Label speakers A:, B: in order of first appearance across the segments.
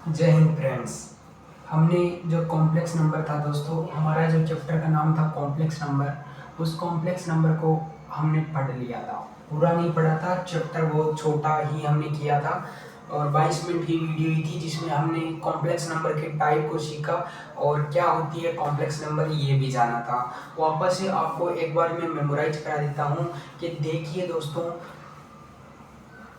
A: जय हिंद फ्रेंड्स। हमने जो कॉम्प्लेक्स नंबर था दोस्तों, हमारा जो चैप्टर का नाम था कॉम्प्लेक्स नंबर, उस कॉम्प्लेक्स नंबर को हमने पढ़ लिया था। पूरा नहीं पढ़ा था, चैप्टर बहुत छोटा ही हमने किया था और 22 मिनट की वीडियो ही थी जिसमें हमने कॉम्प्लेक्स नंबर के टाइप को सीखा और क्या होती है कॉम्प्लेक्स नंबर ये भी जाना था। वापस से आपको एक बार मैं मेमोराइज करा देता हूँ कि देखिए दोस्तों,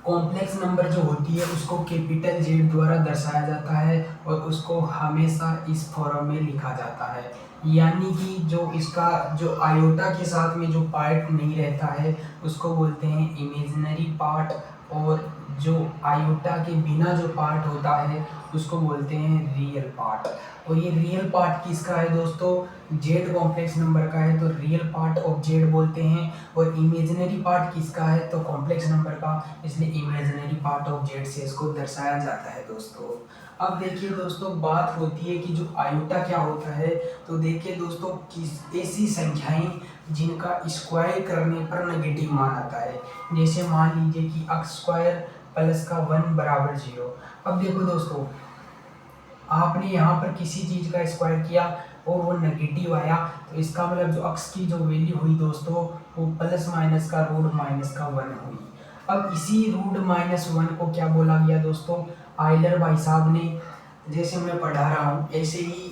A: कॉम्प्लेक्स नंबर जो होती है उसको कैपिटल जेड द्वारा दर्शाया जाता है और उसको हमेशा इस फॉर्म में लिखा जाता है। यानी कि जो इसका जो आयोटा के साथ में जो पार्ट नहीं रहता है उसको बोलते हैं इमेजिनरी पार्ट, और जो आयोटा के बिना जो पार्ट होता है उसको बोलते हैं रियल पार्ट। और ये रियल पार्ट किसका है दोस्तों? जेड कॉम्प्लेक्स नंबर का है तो रियल पार्ट ऑफ जेड बोलते हैं। और इमेजिनरी पार्ट किसका है? तो कॉम्प्लेक्स नंबर का, इसलिए इमेजिनरी पार्ट ऑफ जेड से इसको दर्शाया जाता है दोस्तों। अब देखिए दोस्तों, बात होती है कि जो आयोटा क्या होता है। तो देखिए दोस्तों, किस ऐसी संख्याएं जिनका स्क्वायर करने पर नेगेटिव मान आता है, जैसे मान लीजिए कि x स्क्वायर प्लस का 1 बराबर 0। अब देखो दोस्तों, आपने यहाँ पर किसी चीज का स्क्वायर किया और वो नेगेटिव आया, तो इसका मतलब जो x की जो वैल्यू हुई दोस्तों, वो प्लस माइनस का रूट माइनस का 1 हुई। अब इसी रूट माइनस 1 को क्या बोला गया दोस्तों? आइलर भाई साहब ने, जैसे मैं पढ़ा रहा हूँ ऐसे ही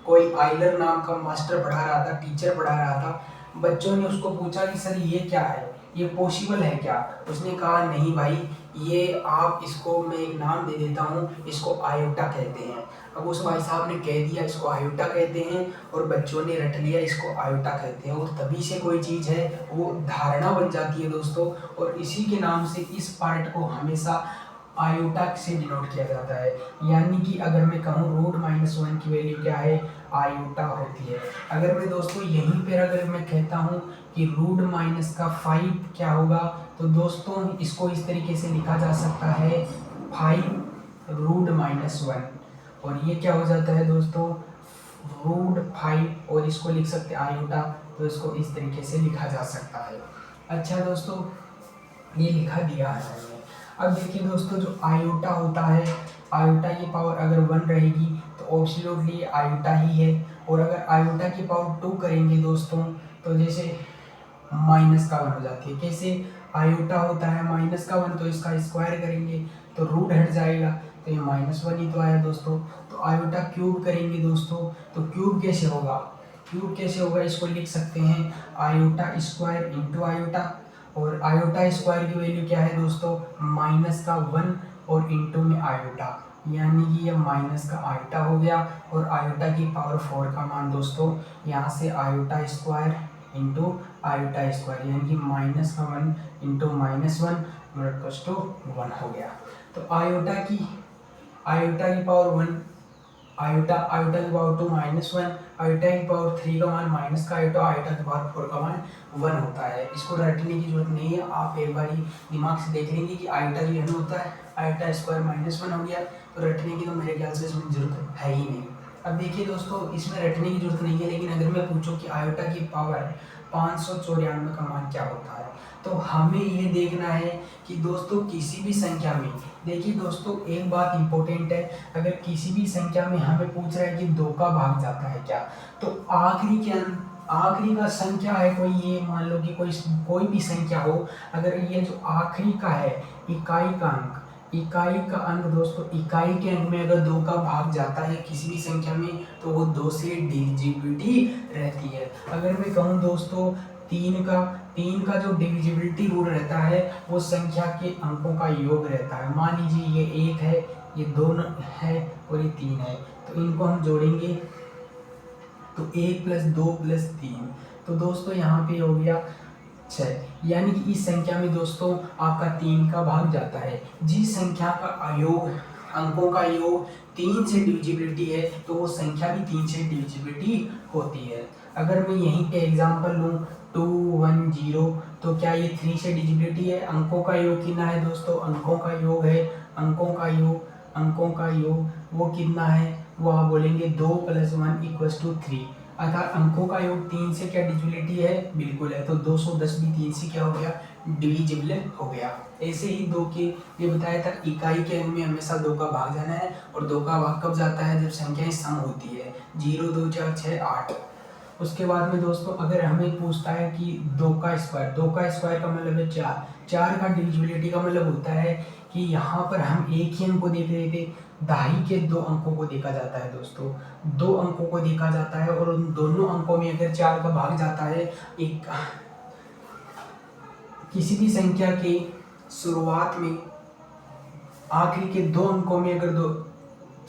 A: कोई आइलर नाम का मास्टर पढ़ा रहा था, टीचर पढ़ा रहा था। बच्चों ने उसको पूछा कि सर ये क्या है, ये पॉसिबल है क्या? उसने कहा नहीं भाई, ये आप इसको मैं एक नाम दे देता हूँ, इसको आयोटा कहते हैं। अब उस भाई साहब ने कह दिया इसको आयोटा कहते हैं और बच्चों ने रट लिया इसको आयोटा कहते हैं, और तभी से कोई चीज़ है वो धारणा बन जाती है दोस्तों। और इसी के नाम से इस पार्ट को हमेशा आयोटा से डिनोट किया जाता है। यानी कि अगर मैं कहूँ रूट माइनस 1 की वैल्यू क्या है? आयोटा होती है। अगर मैं दोस्तों यहीं पर अगर मैं कहता हूँ कि रूट माइनस का 5 क्या होगा, तो दोस्तों इसको इस तरीके से लिखा जा सकता है 5 रूट माइनस 1, और ये क्या हो जाता है दोस्तों? रूट 5, और इसको लिख सकते हैं आयोटा, तो इसको इस तरीके से लिखा जा सकता है। अच्छा दोस्तों, ये लिखा दिया है मैंने। अब देखिए दोस्तों, जो आयोटा होता है, आयोटा की पावर अगर 1 रहेगी तो एब्सोल्युटली आयोटा ही है। और अगर आयोटा की पावर 2 करेंगे दोस्तों, तो जैसे माइनस का 1 हो जाती है। कैसे? आयोटा होता है माइनस का 1, तो इसका स्क्वायर करेंगे तो रूट हट जाएगा, तो ये -1 ही तो आया दोस्तों। तो आयोटा क्यूब करेंगे दोस्तों, तो क्यूब कैसे होगा? क्यूब कैसे होगा, इसको लिख सकते हैं आयोटा स्क्वायर इंटू आयोटा। और आयोटा स्क्वायर की वैल्यू क्या है दोस्तों? माइनस का 1 और इंटू में आयोटा, यानी कि ये माइनस का आयोटा हो गया। और आयोटा की पावर 4 का मान दोस्तों, यहाँ से iota square into iota square, यानी कि -1 इंटू -1 इक्वल्स टू 1 हो गया। तो आयोटा की पावर 1, आयोटा आयोटा की पावर 2 -1, आयोटा की पावर 3 का मान माइनस का आयोटा, आयोटा की पावर 4 का मान 1 होता है। इसको रटने की जरूरत नहीं है, आप एक बार ही दिमाग से देख लेंगे कि आयोटा जो है होता है आयोटा स्क्वायर -1 हो गया, तो रटने की तो मेरे ख्याल से इसमें जरूरत है ही नहीं। अब देखिए दोस्तों, इसमें रटने की जरूरत नहीं है, लेकिन अगर मैं पूछूं कि आयोटा की पावर 594 का मान क्या होता है, तो हमें ये देखना है कि दोस्तों किसी भी संख्या में, देखिए दोस्तों एक बात इंपॉर्टेंट है, अगर किसी भी संख्या में हमें पूछ रहा है कि 2 का भाग जाता है क्या, तो आखिरी का संख्या है कोई, ये मान लो कि कोई भी संख्या हो, अगर ये जो आखिरी का है इकाई का अंक दोस्तों, इकाई के अंक में अगर 2 का भाग जाता है किसी भी संख्या में, तो वो 2 से डिविजिबिलिटी रहती है। अगर मैं कहूँ दोस्तों 3 का जो डिविजिबिलिटी रूल रहता है वो संख्या के अंकों का योग रहता है। मान लीजिए ये 1 है, ये 2 है और ये 3 है, तो इनको हम जोड़ेंगे तो 1 + 2 + 3, तो दोस्तों यहाँ पे हो गया 6। यानी कि इस संख्या में दोस्तों आपका 3 का भाग जाता है। जिस संख्या का योग, अंकों का योग 3 से डिविजिबिलिटी है, तो वो संख्या भी 3 से डिविजिबिलिटी होती है। अगर मैं यहीं पे एग्जांपल लूँ 2 1 0, तो क्या ये 3 से डिविजिबिलिटी है? अंकों का योग कितना है दोस्तों? अंकों का योग है, अंकों का योग वो कितना है? वो आप बोलेंगे 2 + 1 = 3। अर्थात अंकों का योग 3 से क्या डिविजिबिलिटी है, बिल्कुल है। तो 210 भी 3 से क्या हो गया, डिविजिबल हो गया। ऐसे ही 2 के ये बताया था, इकाई के अंक में हमेशा 2 का भाग जाना है, और 2 का भाग कब जाता है, जब संख्याएं सम होती है, 0 2 4 6 8। उसके बाद में दोस्तों अगर हमें पूछता है कि 2 का स्क्वायर का मतलब है 4, 4 का डिविजिबिलिटी का मतलब होता है कि यहाँ पर हम एक ही अंक को देख रहे थे, दहाई के 2 अंकों को देखा जाता है दोस्तों, 2 अंकों को देखा जाता है, और उन दोनों अंकों में अगर 4 का भाग जाता है, एक किसी भी संख्या के शुरुआत में आखिरी के 2 अंकों में अगर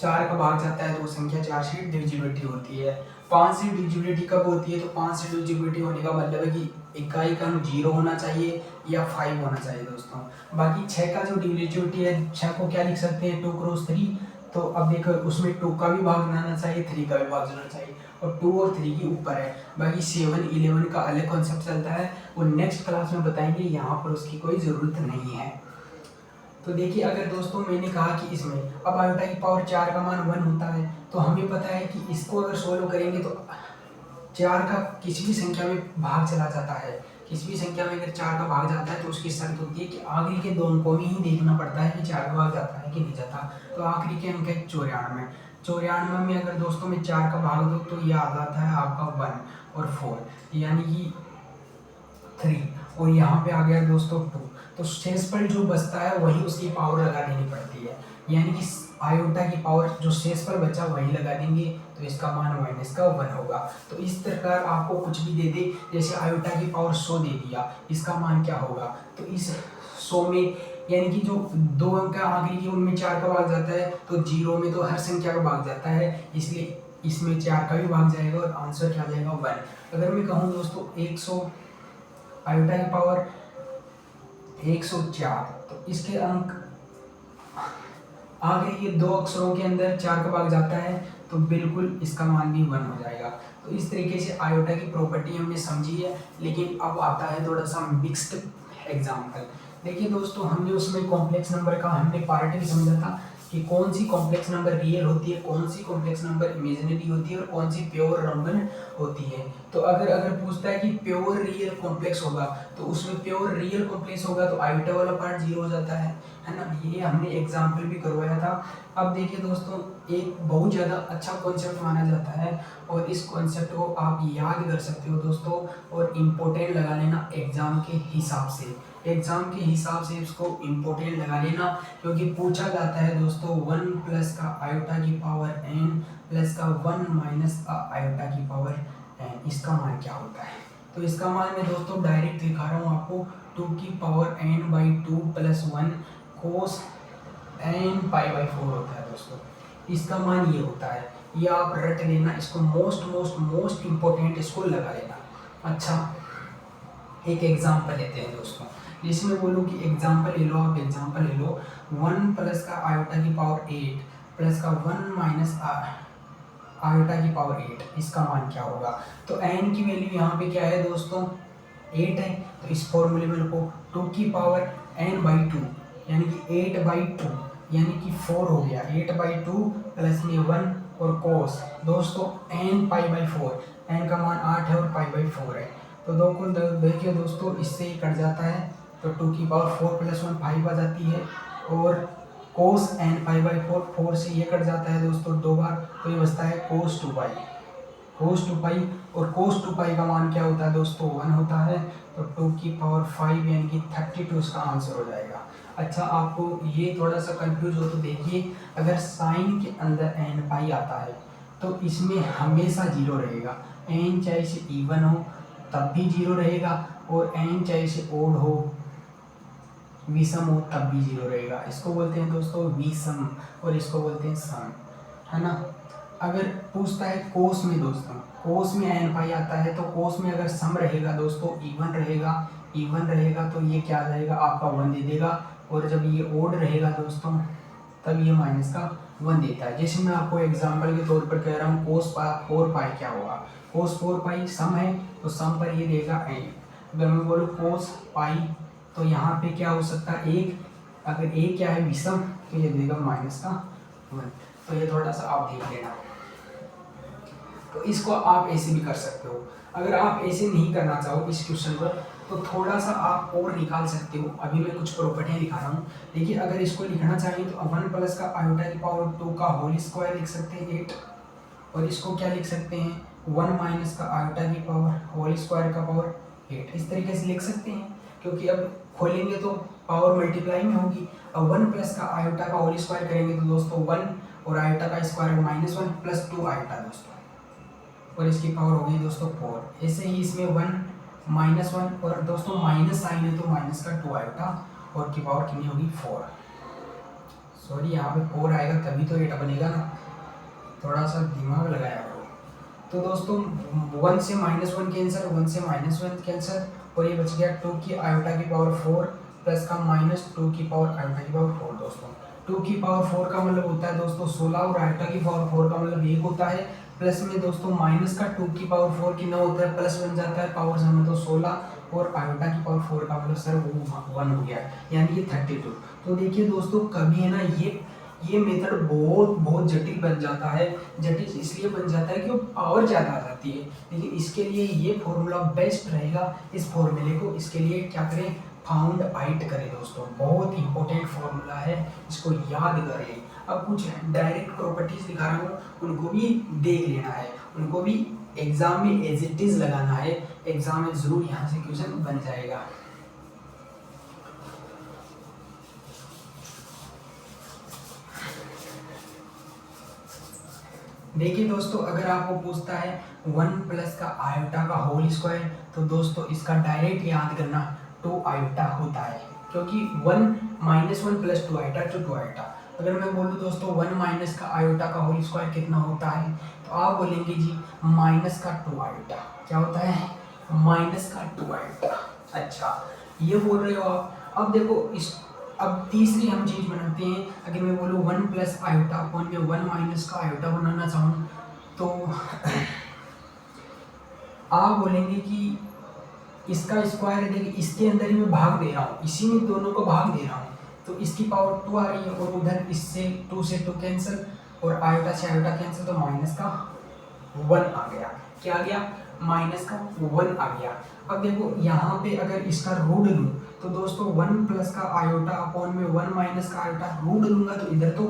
A: 4 का भाग जाता है तो वो संख्या 4 से डिविजिबिलिटी होती है। 5 से डिविजिबिलिटी कब होती है, तो 5 से डिविजिबिलिटी होने का मतलब है कि इकाई का अंक 0 होना चाहिए या 5 होना चाहिए दोस्तों। बाकी 6 का जो डिविजिबिलिटी है, 6 को क्या लिख सकते हैं, 2 क्रॉस 3। तो अब देखो उसमें 2 का भी भाग जाना चाहिए, 3 का भी भाग जाना चाहिए, और 2 और 3 के ऊपर है। बाकी 7 11 का अलग कॉन्सेप्ट चलता है, वो नेक्स्ट क्लास में बताएंगे, यहाँ पर उसकी कोई ज़रूरत नहीं है। तो देखिए अगर दोस्तों मैंने कहा कि इसमें अब आयोटा की पावर 4 का मान 1 होता है, तो हमें पता है कि इसको अगर सोल्व करेंगे तो 4 का किसी भी संख्या में भाग चला जाता है, किसी भी संख्या में अगर 4 का भाग जाता है तो उसकी शर्त होती है कि आखिरी के 2 अंकों में ही देखना पड़ता है कि 4 का भाग जाता है कि नहीं जाता। तो आखिरी के अंक है 94, 94 में अगर दोस्तों में 4 का भाग दो तो यह आ जाता है आपका 1 और 4, यानी कि 3, और यहाँ पे आ गया दोस्तों 2। तो शेष पर जो बचता है वही उसकी पावर लगा देनी पड़ती है, यानी कि आयोटा की पावर जो शेष पर बचा वही लगा देंगे, तो इसका मान -1 होगा। तो इस प्रकार आपको कुछ भी दे दे, जैसे आयोटा की पावर 100 दे दिया, इसका मान क्या होगा, तो इस 100 में यानी कि जो 2 अंक आखिरी की उनमें 4 का भाग जाता है, तो 0 में तो हर संख्या का भाग जाता है, इसलिए इसमें 4 का भी भाग जाएगा और आंसर क्या आ जाएगा 1। अगर मैं कहूँ दोस्तों 100 आयोटा की पावर 104, तो इसके अंक आगे ये 2 अक्षरों के अंदर 4 का भाग जाता है, तो बिल्कुल इसका मान भी 1 हो जाएगा। तो इस तरीके से आयोटा की प्रॉपर्टी हमने समझी है, लेकिन अब आता है थोड़ा सा मिक्स्ड एग्जाम्पल। देखिए दोस्तों हमने उसमें कॉम्प्लेक्स नंबर का हमने पार्ट भी समझा था कि कौन सी कॉम्प्लेक्स नंबर रियल होती है, कौन सी कॉम्प्लेक्स नंबर इमेजिनरी होती है, और कौन सी प्योर नंबर होती है। तो अगर पूछता है कि प्योर रियल कॉम्प्लेक्स होगा, तो उसमें प्योर रियल कॉम्प्लेक्स होगा तो आयोटा वाला पार्ट 0 हो जाता है ना। ये हमने एग्जाम्पल भी करवाया था। अब देखिए दोस्तों एक बहुत ज़्यादा अच्छा कॉन्सेप्ट माना जाता है, और इस कॉन्सेप्ट को आप याद कर सकते हो दोस्तों, और इम्पोर्टेंट लगा लेना एग्जाम के हिसाब से, एग्जाम के हिसाब से इसको इम्पोर्टेंट लगा लेना, क्योंकि पूछा जाता है दोस्तों 1 प्लस का आयोटा की पावर n प्लस का 1 माइनस का आयोटा की पावर n, इसका मान क्या होता है। तो इसका मान मैं दोस्तों डायरेक्ट दिखा रहा हूँ आपको, 2 की पावर n/2 प्लस 1 कोस n π/4 होता है दोस्तों, इसका मान ये होता है। ये आप रट लेना, इसको मोस्ट इम्पोर्टेंट इसको लगा लेना। अच्छा एक एग्जाम्पल लेते हैं दोस्तों, जिसमें बोलूँ कि एग्जाम्पल ले लो, आप एग्जाम्पल ले लो 1 प्लस का आयोटा की पावर 8 प्लस का 1 माइनस आयोटा की पावर 8, इसका मान क्या होगा। तो n की वैल्यू यहाँ पे क्या है दोस्तों 8 है, तो इस फॉर्मूले में लिखो 2 की पावर n/2 यानी कि 8/2 यानी कि 4 हो गया, 8/2 प्लस में 1 और कोस दोस्तों n π/4, n का मान 8 है और π/4 है, तो दो को देखिए दोस्तों इससे ही कट जाता है, तो 2 की पावर 4 प्लस 1 5 आ जाती है, और कोस n π/4 4 से ये कट जाता है दोस्तों 2 बार, तो ये बचता है कोस 2π, कोस 2π, और कोस 2π का मान क्या होता है दोस्तों 1 होता है, तो 2 की पावर 5 यानी कि 32 इसका आंसर हो जाएगा। अच्छा आपको ये थोड़ा सा कंफ्यूज हो तो देखिए, अगर साइन के अंदर n पाई आता है तो इसमें हमेशा 0 रहेगा, n चाहे से इवन हो तब भी 0 रहेगा, और n चाहे से ओड हो विषम हो तब भी 0 रहेगा। इसको बोलते हैं दोस्तों विषम, और इसको बोलते हैं सम, है ना। अगर पूछता है कोस में दोस्तों, कोस में n पाई आता है, तो कोस में अगर सम रहेगा दोस्तों इवन रहेगा तो ये क्या आ जाएगा आपका 1 दे देगा, और जब ये ओड रहेगा दोस्तों तब ये माइनस का 1 देता है। जैसे मैं आपको एग्जांपल के तौर पर कह रहा हूँ कोस 4 पाई क्या होगा, कोस 4 पाई सम है तो सम पर ये देगा n। अगर मैं बोलूँ कोस पाई तो यहाँ पे क्या हो सकता है 1, अगर a क्या है विषम तो ये देगा माइनस का 1, तो ये थोड़ा सा आप देख लेना। तो इसको आप ऐसे भी कर सकते हो। अगर आप ऐसे नहीं करना चाहो इस क्वेश्चन को, तो थोड़ा सा आप और निकाल सकते हो। अभी मैं कुछ प्रॉपर्टियाँ दिखा रहा हूँ। देखिए, अगर इसको लिखना चाहिए तो 1 प्लस का आयोटा की पावर 2 का होल स्क्वायर लिख सकते हैं 8, और इसको क्या लिख सकते हैं 1 माइनस का आयोटा की पावर होल स्क्वायर का पावर 8, इस तरीके से लिख सकते हैं। क्योंकि अब खोलेंगे तो पावर मल्टीप्लाई में होगी। अब 1 प्लस का आयोटा का होल स्क्वायर करेंगे तो दोस्तों 1 और आयोटा का स्क्वायर -1 प्लस 2 आयोटा दोस्तों, और इसकी पावर होगी दोस्तों 4। ऐसे ही इसमें 1 -1 और दोस्तों माइनस साइन है तो माइनस का 2 आयोटा, और की पावर कितनी होगी 4। सॉरी, यहाँ पे 4 आएगा तभी तो 8 बनेगा ना, थोड़ा सा दिमाग लगाया करो। तो दोस्तों 1 से -1 कैंसिल, 1 से -1 कैंसिल, और ये बच गया 2 की आयोटा की पावर 4 प्लस का -2 की पावर आयोटा की पावर 4 दोस्तों। 2 की पावर 4 का मतलब होता है दोस्तों 16, और आयोटा की पावर 4 का मतलब 1 होता है। प्लस में दोस्तों माइनस का 2 की पावर 4 कितना होता है, प्लस बन जाता है पावर में तो 16, और आयोटा की पावर 4 का मतलब सर वो 1 हो गया, यानी ये 32। तो देखिए दोस्तों, कभी है ना ये मेथड बहुत जटिल बन जाता है। जटिल इसलिए बन जाता है कि वो पावर ज़्यादा आ जाती है, लेकिन इसके लिए ये फॉर्मूला बेस्ट रहेगा। इस फॉर्मूले को इसके लिए क्या करें, फाउंड आइट करें दोस्तों, बहुत इंपॉर्टेंट फॉर्मूला है, इसको याद करें। अब कुछ डायरेक्ट प्रॉपर्टीज दिखा रहा हूँ, उनको भी देख लेना है, उनको भी एग्जाम में एज इट इज लगाना है। एग्जाम में जरूर यहाँ से क्वेश्चन बन जाएगा। देखिए दोस्तों, अगर आपको पूछता है 1 प्लस का आयोटा का होल स्क्वायर, तो दोस्तों इसका डायरेक्ट याद करना 2 आयोटा होता है, क्योंकि 1 -1 प्लस 2 आयोटा तो 2 आयोटा। अगर मैं बोलूँ दोस्तों 1 माइनस का आयोटा का होल स्क्वायर कितना होता है, तो आप बोलेंगे जी माइनस का 2 आयोटा। क्या होता है, माइनस का 2 आयोटा। अच्छा, ये बोल रहे हो आप। अब देखो अब तीसरी हम चीज बनाते हैं। अगर मैं बोलूँ 1 प्लस आयोटा अपॉन में 1 माइनस का आयोटा बनाना चाहूँ, तो आप बोलेंगे कि इसका स्क्वायर, देखिए इसके अंदर ही मैं भाग दे रहा हूँ, इसी में दोनों को भाग दे रहा हूँ, तो इसकी पावर 2 आ रही है, और उधर इससे 2 से 2 कैंसिल, और आयोटा से आयोटा कैंसिल, तो माइनस का 1 आ गया। क्या आ गया, माइनस का 1 आ गया। अब देखो यहाँ पे अगर इसका रूट लूँ, तो दोस्तों 1 प्लस का आयोटा अपॉन में 1 माइनस का आयोटा रूट लूंगा, तो इधर तो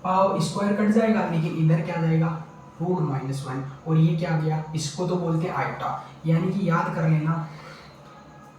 A: पावर स्क्वायर कट जाएगा, लेकिन इधर क्या जाएगा, रूट -1, और ये क्या गया, इसको तो बोलते हैं आयोटा, यानी कि याद कर लेना।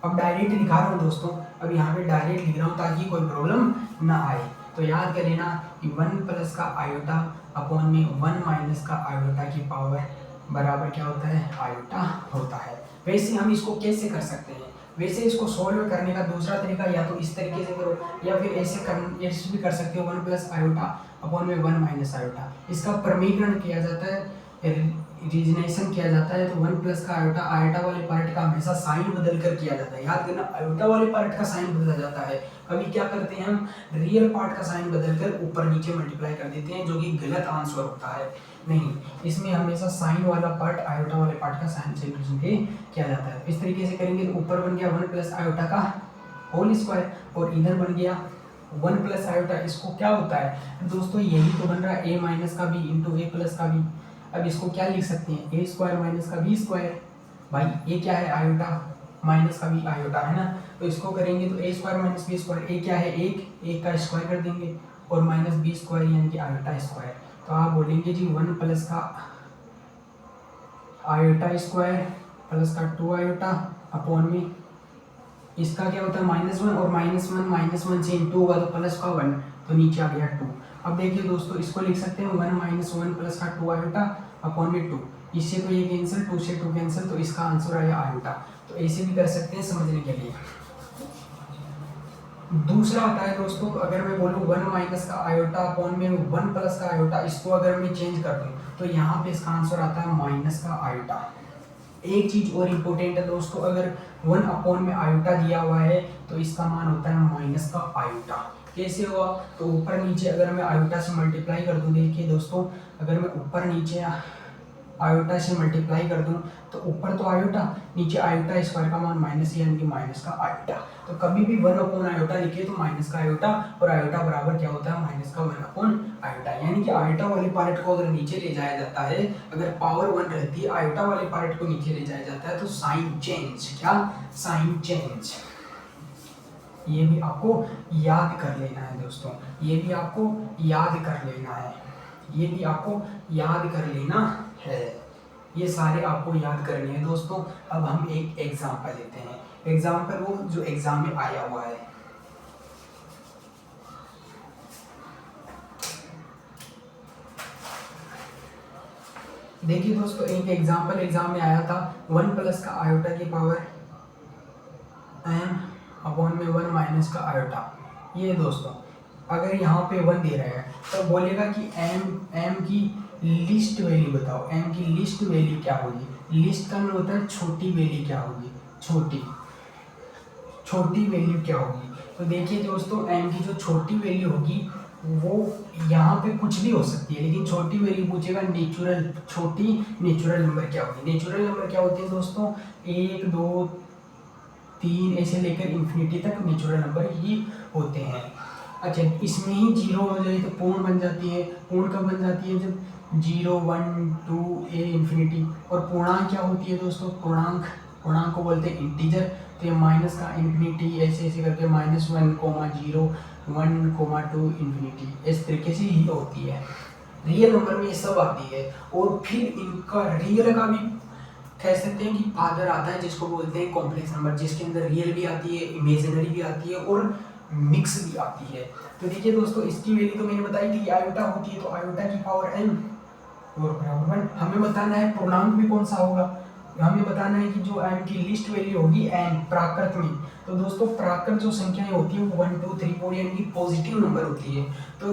A: अब डायरेक्ट दिखा रहा हूँ दोस्तों, अब यहाँ पे डायरेक्ट लिख रहा हूँ ताकि कोई प्रॉब्लम ना आए। तो याद कर लेना कि 1 प्लस का आयोटा अपॉन में 1 माइनस का आयोटा की पावर बराबर क्या होता है, आयोटा होता है। वैसे हम इसको कैसे कर सकते हैं, वैसे इसको सोल्व करने का दूसरा तरीका, या तो इस तरीके से करो, या फिर ऐसे भी कर सकते हो 1 प्लस आयोटा अपॉन में 1 माइनस आयोटा। इसका प्रमीकरण किया जाता है, रीजनेशन किया जाता है, तो 1 प्लस का आयोटा, आयोटा वाले पार्ट का हमेशा साइन बदल कर किया जाता है। याद करना, आयोटा वाले पार्ट का साइन बदला जाता है। कभी क्या करते हैं हम, रियल पार्ट का साइन बदल कर ऊपर नीचे मल्टीप्लाई कर देते हैं, जो कि गलत आंसर होता है। नहीं, इसमें हमेशा साइन वाला पार्ट आयोटा वाले पार्ट का साइन से रिप्रेजेंट किया जाता है। इस तरीके से करेंगे तो ऊपर बन गया 1 प्लस आयोटा का होल स्क्वायर, और इधर बन गया 1 प्लस आयोटा। इसको क्या होता है दोस्तों, यही तो बन रहा है a माइनस का b इंटू ए प्लस का b। अब इसको क्या लिख सकते हैं, ए स्क्वायर माइनस का बी स्क्वायर। भाई ये क्या है, आयोटा, माइनस का बी आयोटा है ना, तो इसको करेंगे तो ए स्क्वायर माइनस बी स्क्वायर, ए क्या है, एक का स्क्वायर कर देंगे, और माइनस बी स्क्वायर यानी कि आयोटा स्क्वायर। तो आप बोलेंगे जी 1 प्लस का आयोटा स्क्वायर प्लस का 2 आयोटा अपॉन में इसका क्या होता है -1, और -1 से इंटू होगा तो प्लस का 1, तो नीचे आ गया 2। अब देखिए दोस्तों, इसको लिख सकते हैं 1 - 1 प्लस का 2 आयोटा अपॉन में 2। इससे तो ये कैंसिल, 2 से 2 कैंसिल, तो इसका आंसर आया आयोटा। तो ऐसे भी कर सकते हैं समझने के लिए। दूसरा आता है दोस्तों, अगर मैं बोलूँ 1 माइनस का आयोटा अपॉन में 1 प्लस का आयोटा, इसको अगर मैं चेंज कर दूँ तो यहाँ पे इसका आंसर आता है माइनस का आयोटा। एक चीज और इम्पोर्टेंट है दोस्तों, अगर 1 अपॉन में आयोटा दिया हुआ है तो इसका मान होता है माइनस का आयोटा। कैसे हुआ, तो ऊपर नीचे अगर मैं आयोटा से मल्टीप्लाई कर दूं, देखिए दोस्तों, अगर मैं ऊपर नीचे आयोटा से मल्टीप्लाई कर दूं तो ऊपर तो आयोटा, नीचे आयोटा स्क्वायर का मान माइनस, यानी कि माइनस का आयोटा। तो कभी भी 1 आयोटा लिखे तो माइनस का आयोटा, और आयोटा बराबर क्या होता है, माइनस का 1 आयोटा। यानी कि आयोटा वाले पार्ट को अगर नीचे ले जाया जाता है, अगर पावर 1 रहती है, आयोटा वाले पार्ट को नीचे ले जाया जाता है तो साइन चेंज, क्या, साइन चेंज। ये भी आपको याद कर लेना है दोस्तों, ये भी आपको याद कर लेना है, ये भी आपको याद कर लेना है, ये सारे आपको याद करने हैं दोस्तों। अब हम एक एग्जांपल लेते हैं, एग्जांपल वो जो एग्जाम में आया हुआ है। देखिए दोस्तों, एक एग्जांपल एग्जाम में आया था, 1 प्लस का आयोटा की पावर m अपॉन में 1 माइनस का आयोटा। ये दोस्तों अगर यहाँ पे 1 दे रहा है तो बोलेगा कि m की लिस्ट वैल्यू बताओ, m की लिस्ट वैल्यू क्या होगी। लिस्ट का मतलब होता है छोटी वैल्यू क्या होगी, छोटी वैल्यू क्या होगी। तो देखिए दोस्तों, m की जो छोटी वैल्यू होगी वो यहाँ पे कुछ भी हो सकती है, लेकिन छोटी वैल्यू पूछेगा नेचुरल, छोटी नेचुरल नंबर क्या होगी। नेचुरल नंबर क्या होती है दोस्तों, 1 2 3 ऐसे लेकर इन्फिनिटी तक नेचुरल नंबर ही होते हैं। अच्छा, इसमें ही 0 हो जाए तो पूर्ण बन जाती है। पूर्ण कब बन जाती है, जब 0 1 2 ए इन्फिनिटी। और पूर्णांक क्या होती है दोस्तों, पूर्णांक को बोलते हैं इंटीजर। तो ये माइनस का इन्फिनिटी ऐसे ऐसे करके -1, 0 1, 2 इन्फिनिटी, इस तरीके से ही होती है। रियल नंबर में ये सब आती है। और फिर इनका रियल का भी कह सकते हैं कि फादर आता है, जिसको बोलते हैं कॉम्प्लेक्स नंबर, जिसके अंदर रियल भी आती है, इमेजिनरी भी आती है और मिक्स भी आती है। तो देखिए दोस्तों, इसकी वैल्यू तो मैंने बताई थी कि आयोटा होती है, तो आयोटा की पावर m और बराबर 1। हमें बताना है पूर्णांक भी कौन सा होगा, हमें बताना है कि जो m की लिस्ट वैल्यू होगी n प्राकृत में। तो दोस्तों प्राकृत जो संख्याएं होती है वो 1 2 3 4 यानी कि पॉजिटिव नंबर होती है। तो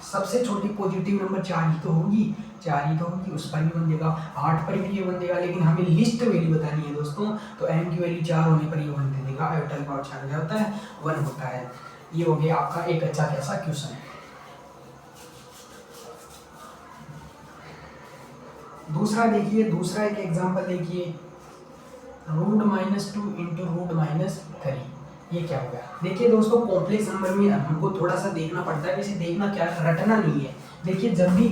A: सबसे छोटी पॉजिटिव नंबर 4 ही तो होगी, 4 ही तो होगी, उस पर भी बन देगा, 8 पर भी ये बन देगा। लेकिन हमें लिस्ट वैल्यू बतानी है दोस्तों, तो m की वैल्यू 4 होने पर ये 1 दे देगा। आयोटा की पावर 4 क्या होता है, 1 होता है। ये हो गया आपका एक अच्छा कैसा क्वेश्चन है। दूसरा देखिए, दूसरा एक एग्जांपल देखिए, √-2 इंटू √-3। ये क्या हो गया। देखिए दोस्तों, कॉम्प्लेक्स नंबर में हमको थोड़ा सा देखना पड़ता है, वैसे देखना क्या, रटना नहीं है। देखिए जब भी,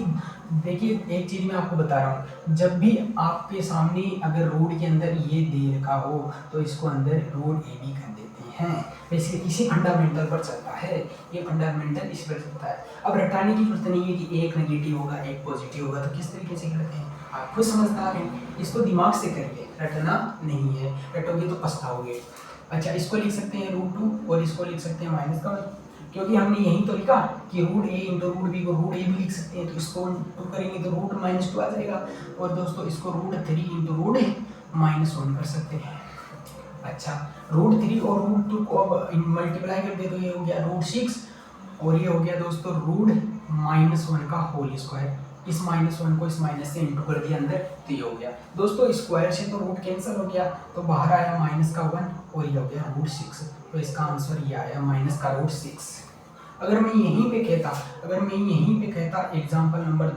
A: देखिए एक चीज मैं आपको बता रहा हूँ, जब भी आपके सामने अगर रूट के अंदर ये दे रखा हो तो इसको अंदर रूट ए भी कर देते हैं। वैसे इसी फंडामेंटल पर चलता है, ये फंडामेंटल इस पर चलता है। अब रटाने की जरूरत नहीं है कि एक नेगेटिव होगा एक पॉजिटिव होगा, तो किस तरीके से करते हैं आप खुद समझदार हैं, इसको दिमाग से करिए, रटना नहीं है, रटोगे तो पछताओगे। अच्छा, इसको लिख सकते हैं √2 और इसको लिख सकते हैं माइनस का, क्योंकि हमने यही तो लिखा कि √a इंटू √b को √a भी लिख सकते हैं, तो इसको 2 करेंगे तो √-2 आ जाएगा। और दोस्तों इसको √3 इंटू √-1 कर सकते हैं। अच्छा, √3 और √2 को अब मल्टीप्लाई कर दे तो ये हो गया √6 और ये हो गया दोस्तों √-1 का होल स्क्वायर। इस -1 को इस माइनस से इंटू कर दिया अंदर, तो ये हो गया दोस्तों, स्क्वायर से तो रूट कैंसिल हो गया, तो बाहर आया -1 और ये हो गया √6। तो इसका आंसर ये आया -√6। अगर मैं यहीं पे कहता एग्जाम्पल नंबर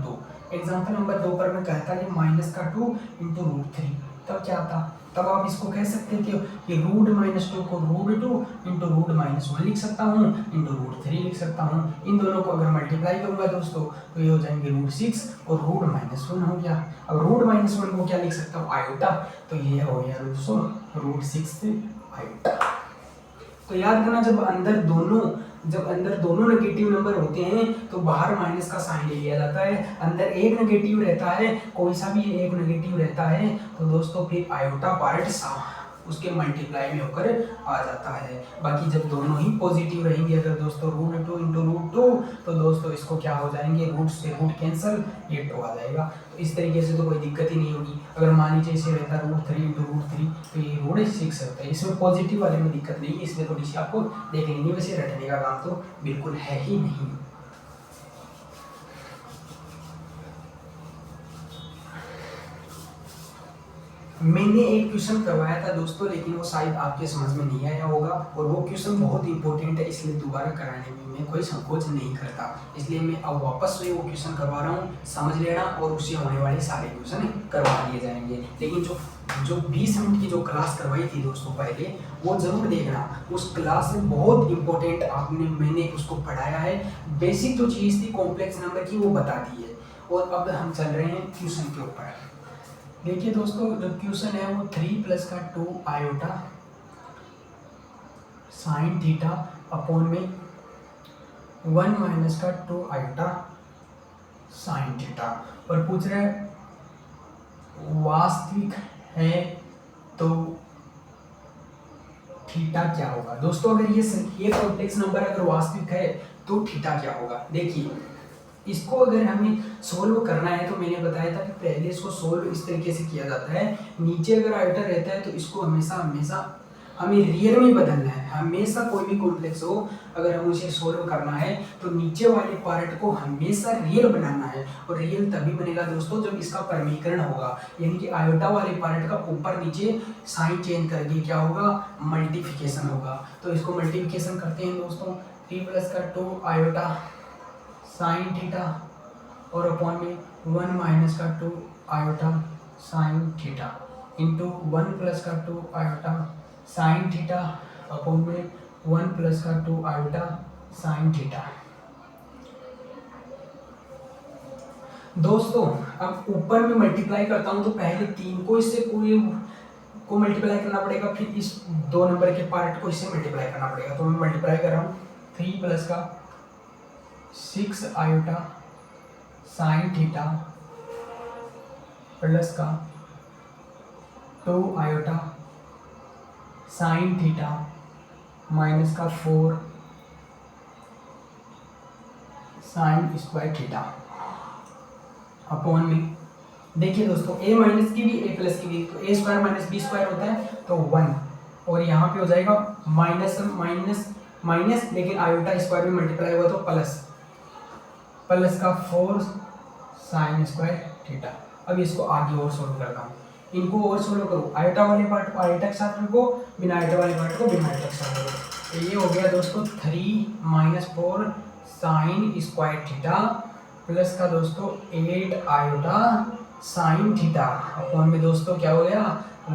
A: 2 पर मैं कहता कि -2 इंटू √3, तब क्या आता, तब आप इसको कह सकते थे कि √-2 को √2 इंटू √-1 लिख सकता हूँ, इंटू √3 लिख सकता हूँ। इन दोनों को अगर मल्टीप्लाई करूँगा दोस्तों तो ये हो जाएंगे √6 और √-1 हो गया। अब √-1 को क्या लिख सकता हूँ, आयोटा, तो ये हो गया दोस्तों √6 आयोटा। तो याद करना, जब अंदर दोनों नेगेटिव नंबर होते हैं तो बाहर माइनस का साइन ले लिया जाता है। अंदर एक नेगेटिव रहता है, कोई सा भी एक नेगेटिव रहता है, तो दोस्तों फिर आयोटा पार्ट उसके मल्टीप्लाई में होकर आ जाता है। बाकी जब दोनों ही पॉजिटिव रहेंगे, अगर दोस्तों √2 इंटू √2, तो दोस्तों इसको क्या हो जाएंगे, रूट से रूट कैंसिल, ये 2 आ जाएगा। तो इस तरीके से तो कोई दिक्कत ही नहीं होगी। अगर मान लीजिए इसे रहता √3 इंटू √3 तो ये √6 होता है। इसमें पॉजिटिव वाले में दिक्कत नहीं है, इसमें थोड़ी सी आपको देख लेंगे, वैसे रटने का काम तो बिल्कुल है ही नहीं। मैंने एक क्वेश्चन करवाया था दोस्तों, लेकिन वो शायद आपके समझ में नहीं आया होगा, और वो क्वेश्चन बहुत इंपॉर्टेंट है, इसलिए दोबारा कराने में मैं कोई संकोच नहीं करता। इसलिए मैं अब वापस से वो क्वेश्चन करवा रहा हूँ, समझ लेना, और उससे होने वाले सारे क्वेश्चन करवा दिए जाएंगे। लेकिन जो 20 मिनट की जो क्लास करवाई थी दोस्तों पहले, वो ज़रूर देखना। उस क्लास में बहुत इंपॉर्टेंट मैंने उसको पढ़ाया है। बेसिक जो चीज़ थी कॉम्प्लेक्स नंबर की, वो बता दी है। और अब हम चल रहे हैं क्वेश्चन के ऊपर। देखिए दोस्तों, जो क्वेश्चन है वो 3 प्लस का 2 आयोटा साइन थीटा अपॉन में 1 माइनस का 2 आयोटा साइन थीटा, और पूछ रहे हैं वास्तविक है तो थीटा क्या होगा। दोस्तों अगर ये कॉम्प्लेक्स नंबर अगर वास्तविक है तो थीटा क्या होगा। देखिए, इसको अगर हमें सोल्व करना है तो मैंने बताया था कि पहले इसको सोल्व इस तरीके से किया जाता है। नीचे अगर आयोटा रहता है तो इसको हमेशा हमेशा हमें रियल में बदलना है। हमेशा कोई भी कॉम्प्लेक्स हो, अगर हम उसे सोल्व करना है तो नीचे वाले पार्ट को हमेशा रियल बनाना है। और रियल तभी बनेगा दोस्तों जब इसका परमीकरण होगा, यानी कि आयोटा वाले पार्ट का ऊपर नीचे साइन चेंज करके क्या होगा, मल्टीप्लिकेशन होगा। तो इसको मल्टीप्लिकेशन करते हैं दोस्तों। 3 प्लस का 2 आयोटा साइन थीटा और अपॉन में 1 माइनस का 2 iota sine theta into 1 plus का 2 आयोटा साइन थीटा अपॉन में 1 प्लस का 2 आयोटा साइन थीटा। दोस्तों अब ऊपर में मल्टीप्लाई करता हूं तो पहले 3 को इससे पूरे को मल्टीप्लाई करना पड़ेगा, फिर इस 2 नंबर के पार्ट को इससे मल्टीप्लाई करना पड़ेगा। तो मैं मल्टीप्लाई कर रहा हूँ। 3 प्लस का 6 आयोटा साइन थीटा प्लस का 2 आयोटा साइन थीटा माइनस का 4 साइन स्क्वायर थीटा अपॉन में, देखिए दोस्तों a माइनस की भी a प्लस की भी, तो a square minus b square होता है तो 1, और यहाँ पे हो जाएगा माइनस माइनस माइनस, लेकिन आयोटा स्क्वायर में मल्टीप्लाई हुआ तो प्लस का 4 साइन स्क्वायर थीटा। अब इसको आगे और सोल्व करता हूँ। इनको और सोल्व करो, आयोटा वाले पार्ट को आयोटा के साथ रखो, बिना आयोटा वाले पार्ट को बिना आयोटा के साथ रखो। तो ये हो गया दोस्तों 3 minus 4 sine square theta plus का दोस्तों 8 आयोटा साइन थीटा अपॉन में दोस्तों क्या हो गया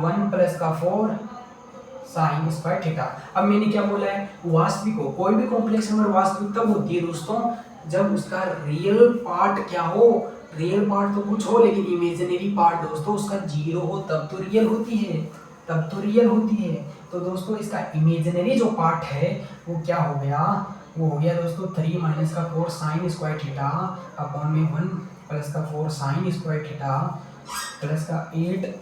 A: 1 प्लस का 4 साइन स्क्वायर थीटा। अब मैंने क्या बोला है, वास्तविक हो। कोई भी कॉम्प्लेक्स नंबर वास्तविक तब होती है दोस्तों जब उसका रियल पार्ट क्या हो, रियल पार्ट तो कुछ हो लेकिन इमेजिनरी पार्ट दोस्तों उसका 0 हो, तब तो रियल होती है, तब तो रियल होती है। तो दोस्तों इसका इमेजिनरी जो पार्ट है वो क्या हो गया, वो हो गया दोस्तों 3 माइनस का 4 साइन स्क्वायर थीटा अपॉन में 1 प्लस का 4 साइन स्क्वायर थीटा प्लस का 8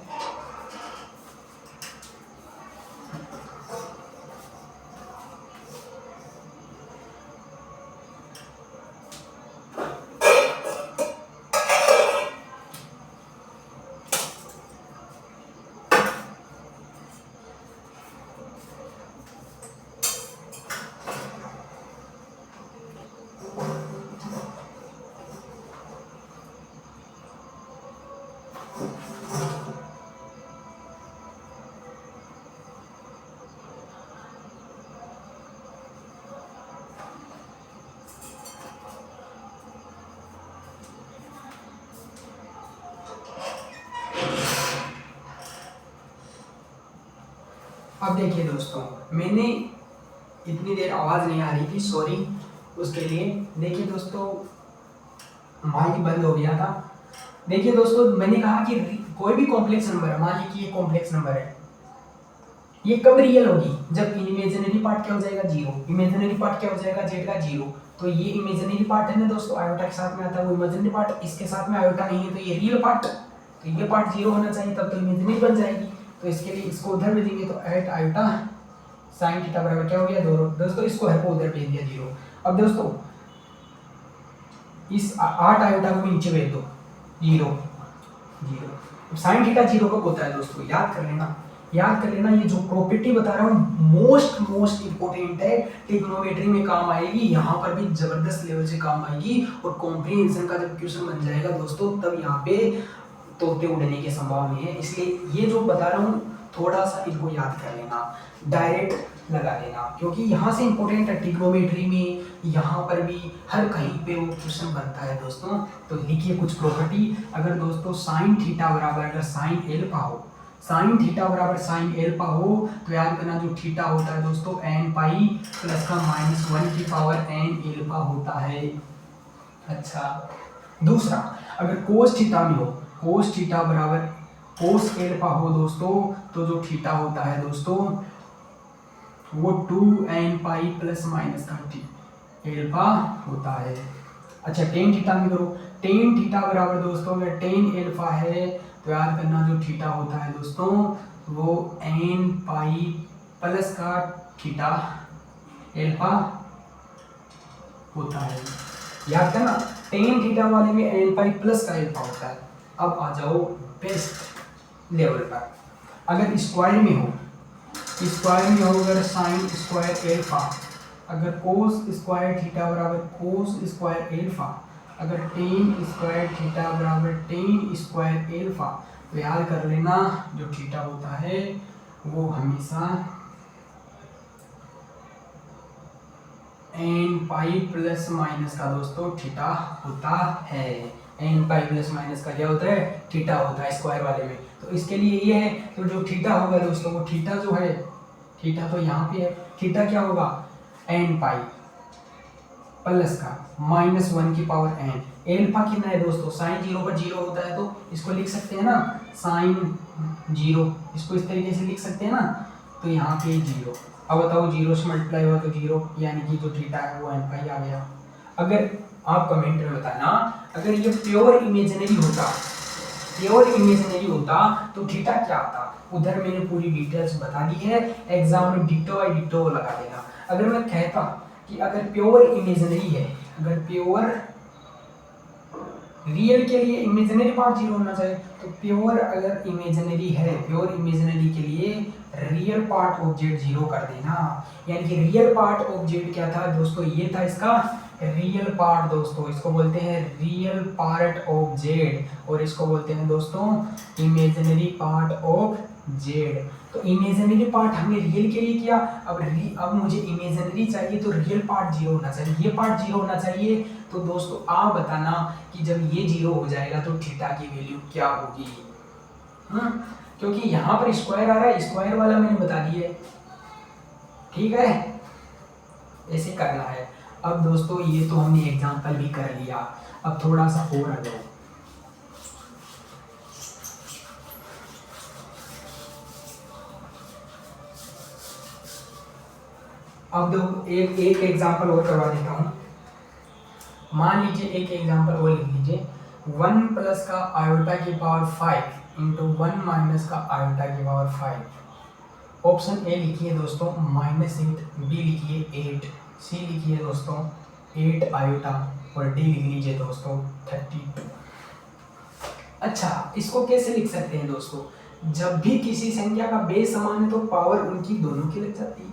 A: अब देखिए दोस्तों, मैंने इतनी देर आवाज़ नहीं आ रही थी, सॉरी उसके लिए। देखिए दोस्तों माइक बंद हो गया था। देखिए दोस्तों मैंने कहा कि कोई भी कॉम्प्लेक्स नंबर है, मान लीजिए ये कॉम्प्लेक्स नंबर है, ये कब रियल होगी, जब इमेजिनरी पार्ट क्या हो जाएगा 0, इमेजिनरी पार्ट क्या हो जाएगा z का 0। तो ये इमेजिनरी पार्ट है ना दोस्तों, आयोटा के साथ में आता है, वो इमेजिनरी पार्ट, इसके साथ में आयोटा नहीं है तो ये रियल पार्ट, तो ये पार्ट 0 होना चाहिए, तब तो इमेजिनरी बन जाएगी। तो इसके लिए इसको उधर भेजेंगे तो 8 आयोटा साइन थीटा बराबर क्या हो गया 2 दोस्तों, इसको है को उधर भेज दिया 0। अब दोस्तों इस 8 आयोटा को नीचे भेज दो 0 0। साइन थीटा 0 कब होता है दोस्तों, याद कर लेना, याद कर लेना। ये जो प्रॉपर्टी बता रहा हूँ मोस्ट इंपॉर्टेंट है, ट्रिग्नोमेट्री में काम आएगी, यहाँ पर भी जबरदस्त लेवल से काम आएगी। और कॉम्प्रिहेंशन का जब क्वेश्चन बन जाएगा दोस्तों तब यहाँ पे तोते उड़ने की संभावना है। इसलिए ये जो बता रहा हूँ थोड़ा सा इनको याद कर लेना, डायरेक्ट लगा लेना, क्योंकि यहाँ से इंपॉर्टेंट है ट्रिग्नोमेट्री में, यहाँ पर भी हर कहीं पे वो क्वेश्चन बनता है दोस्तों। तो लिखिए कुछ प्रॉपर्टी। अगर दोस्तों साइन थीटा बराबर अगर साइन एल्फा हो, साइन थीटा बराबर साइन एल्फा हो, तो याद करना जो थीटा होता है दोस्तों एन पाई प्लस का -1 की पावर एन एल्फा होता है। अच्छा, दूसरा अगर कोस थीटा में हो, कोस थीटा बराबर कोस एल्फा हो दोस्तों, तो जो थीटा होता है दोस्तों वो 2n pi plus minus 30 alpha होता है। अच्छा, टेन थीटा में करो, टेन थीटा बराबर दोस्तों अगर टेन एल्फा है तो याद करना जो थीटा होता है दोस्तों वो n पाई प्लस का थीटा एल्फा होता है। याद करना टेन थीटा वाले में n पाई प्लस का एल्फा होता है। अब आ जाओ बेस्ट लेवल पर। अगर स्क्वायर में हो, स्क्वायर में हो अगर साइन स्क्वायर एल्फा, अगर कोस स्क्वायर थीटा बराबर कोस स्क्वायर एल्फा, अगर टेन स्क्वायर थीटा बराबर टेन स्क्वायर एल्फा, तो याद कर लेना जो थीटा होता है वो हमेशा एन पाई प्लस माइनस का दोस्तों थीटा होता है। एन पाई प्लस माइनस का क्या होता है, थीटा होता है स्क्वायर वाले में। तो इसके लिए ये है, तो जो थीटा होगा दोस्तों वो थीटा जो है, थीटा तो यहाँ पे है, थीटा क्या होगा एन पाई प्लस का -1 की पावर एन। एल्फा कितना है दोस्तों, साइन 0 पर 0 होता है तो इसको लिख सकते हैं ना साइन 0, इसको इस तरीके से लिख सकते हैं ना, तो यहाँ पे 0। अब बताओ 0 से मल्टीप्लाई हुआ तो 0, यानी कि जो थीटा है वो एन पाई आ गया। अगर आप कमेंट में बताना अगर ये प्योर इमेजिनरी होता, प्योर इमेजिनरी होता तो थीटा क्या आता, उधर मैंने पूरी डिटेल्स बता दी है, एग्जाम में डिट्टो बाई डिट्टो लगा देना। अगर मैं कहता कि अगर प्योर इमेजिनरी है, अगर प्योर रियल के लिए इमेजिनरी पार्ट 0 होना चाहिए, तो प्योर अगर इमेजिनरी है, प्योर इमेजिनरी के लिए रियल पार्ट ऑफ जेड 0 कर देना। यानी कि रियल पार्ट ऑफ जेड क्या था दोस्तों, ये था इसका रियल पार्ट दोस्तों, इसको बोलते हैं रियल पार्ट ऑफ जेड, और इसको बोलते हैं दोस्तों इमेजिनरी पार्ट ऑफ जेड। तो इमेजिनरी पार्ट हमने रियल के लिए किया, अब मुझे इमेजिनरी चाहिए तो रियल पार्ट 0 होना चाहिए, ये पार्ट 0 होना चाहिए। तो दोस्तों आप बताना कि जब ये 0 हो जाएगा तो थीटा की वैल्यू क्या होगी। क्योंकि यहाँ पर स्क्वायर आ रहा है, स्क्वायर वाला मैंने बता दिया है, ठीक है, ऐसे करना है। अब दोस्तों ये तो हमने एग्जांपल भी कर लिया, अब थोड़ा सा और आ जाओ। अब दो एक एग्जांपल और करवा देता हूँ। मान लीजिए एक एग्जांपल और लिख लीजिए, 1 प्लस का आयोटा की पावर 5 इंटू 1 माइनस का आयोटा की पावर 5। ऑप्शन ए लिखिए दोस्तों -8, बी लिखिए 8, सी लिखिए दोस्तों 8 आयोटा, और डी लिख लीजिए दोस्तों 32। अच्छा, इसको कैसे लिख सकते हैं दोस्तों, जब भी किसी संख्या का बेस समान है तो पावर उनकी दोनों की लग जाती है,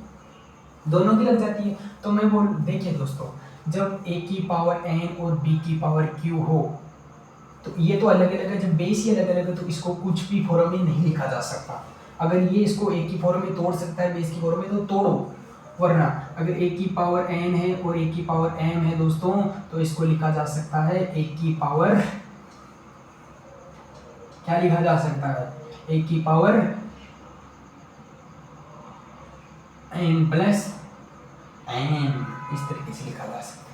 A: दोनों की लग जाती है। तो मैं बोल देखिए दोस्तों, जब a की पावर n और b की पावर q हो तो ये तो अलग अलग है, जब बेस ही अलग अलग है तो इसको कुछ भी फॉर्म में नहीं लिखा जा सकता। अगर ये इसको a की फॉर्म में तोड़ सकता है बेस की फॉर्म में तो तोड़ो, वरना अगर a की पावर n है और a की पावर m है दोस्तों तो इसको लिखा जा सकता है a की पावर, क्या लिखा जा सकता है, a की पावर n प्लस n, इस तरीके से लिखा जा सकता है।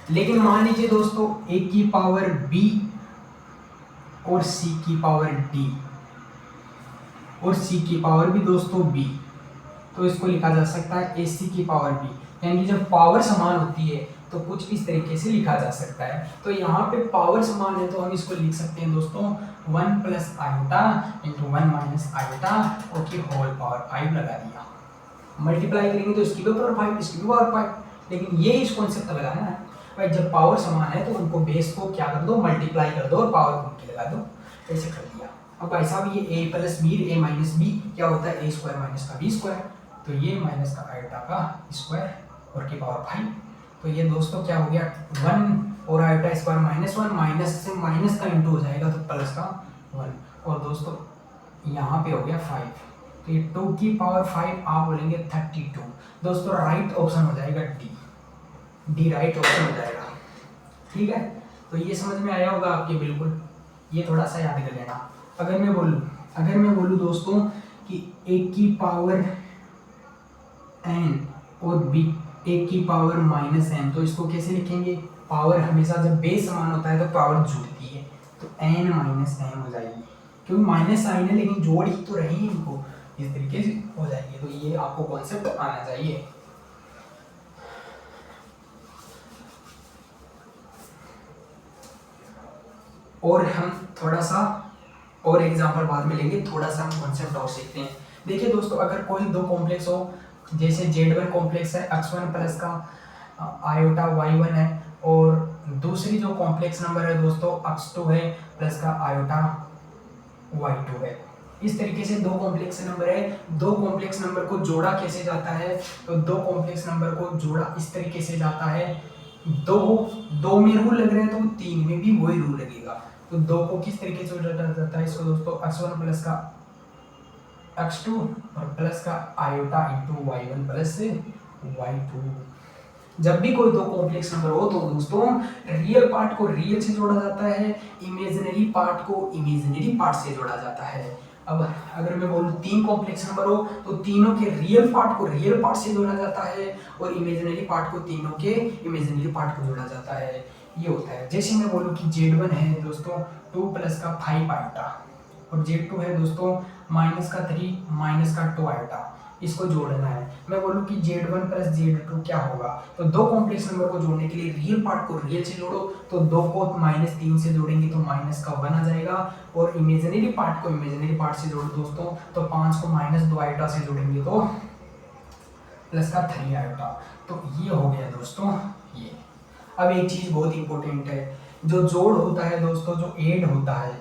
A: लेकिन मान लीजिए दोस्तों a की पावर b और c की पावर d और c की पावर भी दोस्तों b, तो इसको लिखा जा सकता है ac की पावर b। यानी कि जब पावर समान होती है तो कुछ इस तरीके से लिखा जा सकता है। तो यहाँ पे पावर समान है तो हम इसको लिख सकते हैं दोस्तों 1 plus iota into 1 minus iota और की होल पावर 5 लगा दिया। मल्टीप्लाई करेंगे तो इसकी भी पावर 5, इसकी भी पावर 5, लेकिन ये इस कॉन्सेप्ट लगाना है भाई, जब पावर समान है तो उनको बेस को क्या कर दो, मल्टीप्लाई कर दो और पावर उनकी लगा दो, ऐसे कर दिया। अब भाई साहब ये a plus b, a minus b क्या होता है, a स्क्वायर माइनस का बी स्क्वायर, तो ये माइनस का आयोटा का स्क्वायर और की पावर 5, तो ये दोस्तों क्या हो गया 1 और आयोटा स्क्वायर -1, माइनस से माइनस का इंटू हो जाएगा तो प्लस का 1। और दोस्तों यहाँ पे हो गया 5, तो ये 2 की पावर 5 आप बोलेंगे 32। दोस्तों राइट ऑप्शन हो जाएगा डी राइट ऑप्शन हो जाएगा। ठीक है, तो ये समझ में आया होगा आपके, बिल्कुल ये थोड़ा सा याद कर लेना। अगर मैं बोलूँ दोस्तों कि a की पावर n और b a की पावर -n, तो इसको कैसे लिखेंगे? पावर हमेशा जब बेस समान होता है तो पावर जुड़ती है, तो n माइनस m हो जाएगी, क्योंकि माइनस साइन है लेकिन जोड़ ही तो रही है इनको, इस तरीके से हो जाएगी। तो ये आपको कॉन्सेप्ट आना चाहिए। और हम थोड़ा सा और एग्जांपल बाद में लेंगे, थोड़ा सा हम कॉन्सेप्ट और सीखते हैं। देखिए दोस्तों, अगर कोई दो कॉम्प्लेक्स हो, जैसे Z1 कॉम्प्लेक्स है x1 प्लस का आयोटा y1 है, और दूसरी जो कॉम्प्लेक्स नंबर है दोस्तों x2 है प्लस का आयोटा y2 है। इस तरीके से दो कॉम्प्लेक्स नंबर है, दो कॉम्प्लेक्स नंबर को जोड़ा कैसे जाता है? तो दो कॉम्प्लेक्स नंबर को जोड़ा इस तरीके से जाता है, दो में रूल लग रहे हैं तो तीन में भी वही रूल लगेगा। तो दो को किस तरीके से जोड़ा जाता है? इसको दोस्तों x1 प्लस का x2 और प्लस का iota into y1 plus y2। जब भी कोई दो कॉम्प्लेक्स नंबर हो तो दोस्तों रियल पार्ट को रियल से जोड़ा जाता है, इमेजिनरी पार्ट को इमेजिनरी पार्ट से जोड़ा जाता है। अब अगर मैं बोलूँ तीन कॉम्प्लेक्स नंबर हो तो तीनों के रियल पार्ट को रियल पार्ट से जोड़ा जाता है, और इमेजिनरी पार्ट को तीनों के इमेजिनरी पार्ट को जोड़ा जाता है। ये होता है। जैसे मैं बोलूँ कि Z1 है दोस्तों 2 प्लस का 5 आयोटा, और Z2 है दोस्तों माइनस का 3 माइनस का 2 आयोटा, इसको जोड़ना है। मैं बोलूँ कि Z1 प्लस Z2 क्या होगा? तो दो कॉम्प्लेक्स नंबर को जोड़ने के लिए रियल पार्ट को रियल से जोड़ो, तो 2 को -3 से जोड़ेंगे तो माइनस का 1 आ जाएगा, और इमेजिनरी पार्ट को इमेजिनरी पार्ट से जोड़ो दोस्तों, तो 5 को -2 आयोटा से जोड़ेंगे तो प्लस का 3 आयोटा। तो ये हो गया दोस्तों ये। अब एक चीज़ बहुत इंपॉर्टेंट है, जो जोड़ होता है दोस्तों, जो ऐड होता है,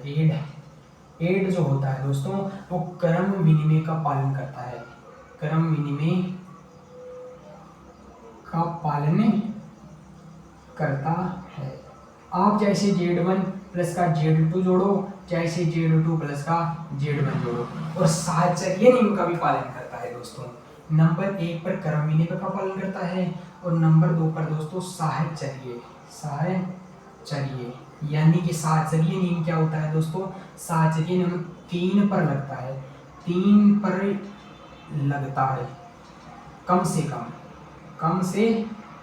A: ऐड जो होता है दोस्तों, वो क्रम विनिमय का पालन करता है, क्रम विनिमय का पालन करता है। आप जैसे Z1 प्लस का Z2 जोड़ो, जैसे Z2 प्लस का Z1 जोड़ो, और साहचर्य नियम का भी पालन करता है दोस्तों। नंबर 1 पर क्रम विनिमय का पालन करता है, और नंबर 2 पर दोस्तों साहचर्य यानी कि साहचर्य नियम क्या होता है दोस्तों? साहचर्य नियम 3 पर लगता है, 3 पर लगता है, कम से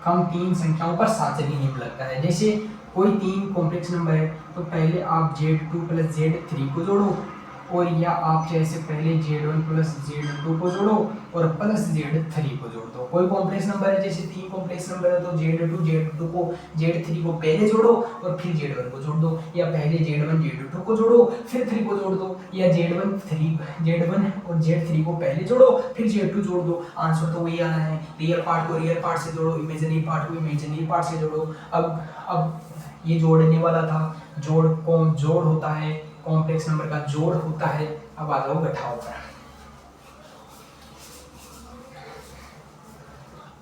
A: कम 3 संख्याओं पर साहचर्य नियम लगता है। जैसे कोई 3 कॉम्प्लेक्स नंबर है तो पहले आप Z2 प्लस Z3 को जोड़ो, और या आप जैसे पहले Z1 प्लस Z2 को जोड़ो और प्लस Z3 को जोड़ दो। कोई कॉम्प्लेक्स नंबर है, जैसे 3 कॉम्प्लेक्स नंबर है तो Z2 को Z3 को पहले जोड़ो और फिर Z1 को जोड़ दो, या पहले Z1 Z2 को जोड़ो फिर 3 को जोड़ दो, या Z1 और Z3 को पहले जोड़ो फिर Z2 जोड़ दो। आंसर तो वही आना है। रियल पार्ट को रियल पार्ट से जोड़ो, इमेजिनरी पार्ट को इमेजिनरी पार्ट से जोड़ो। अब ये जोड़ने वाला था, जोड़ होता है, कॉम्प्लेक्स नंबर का जोड़ होता है। अब आ जाओ घटाव पर।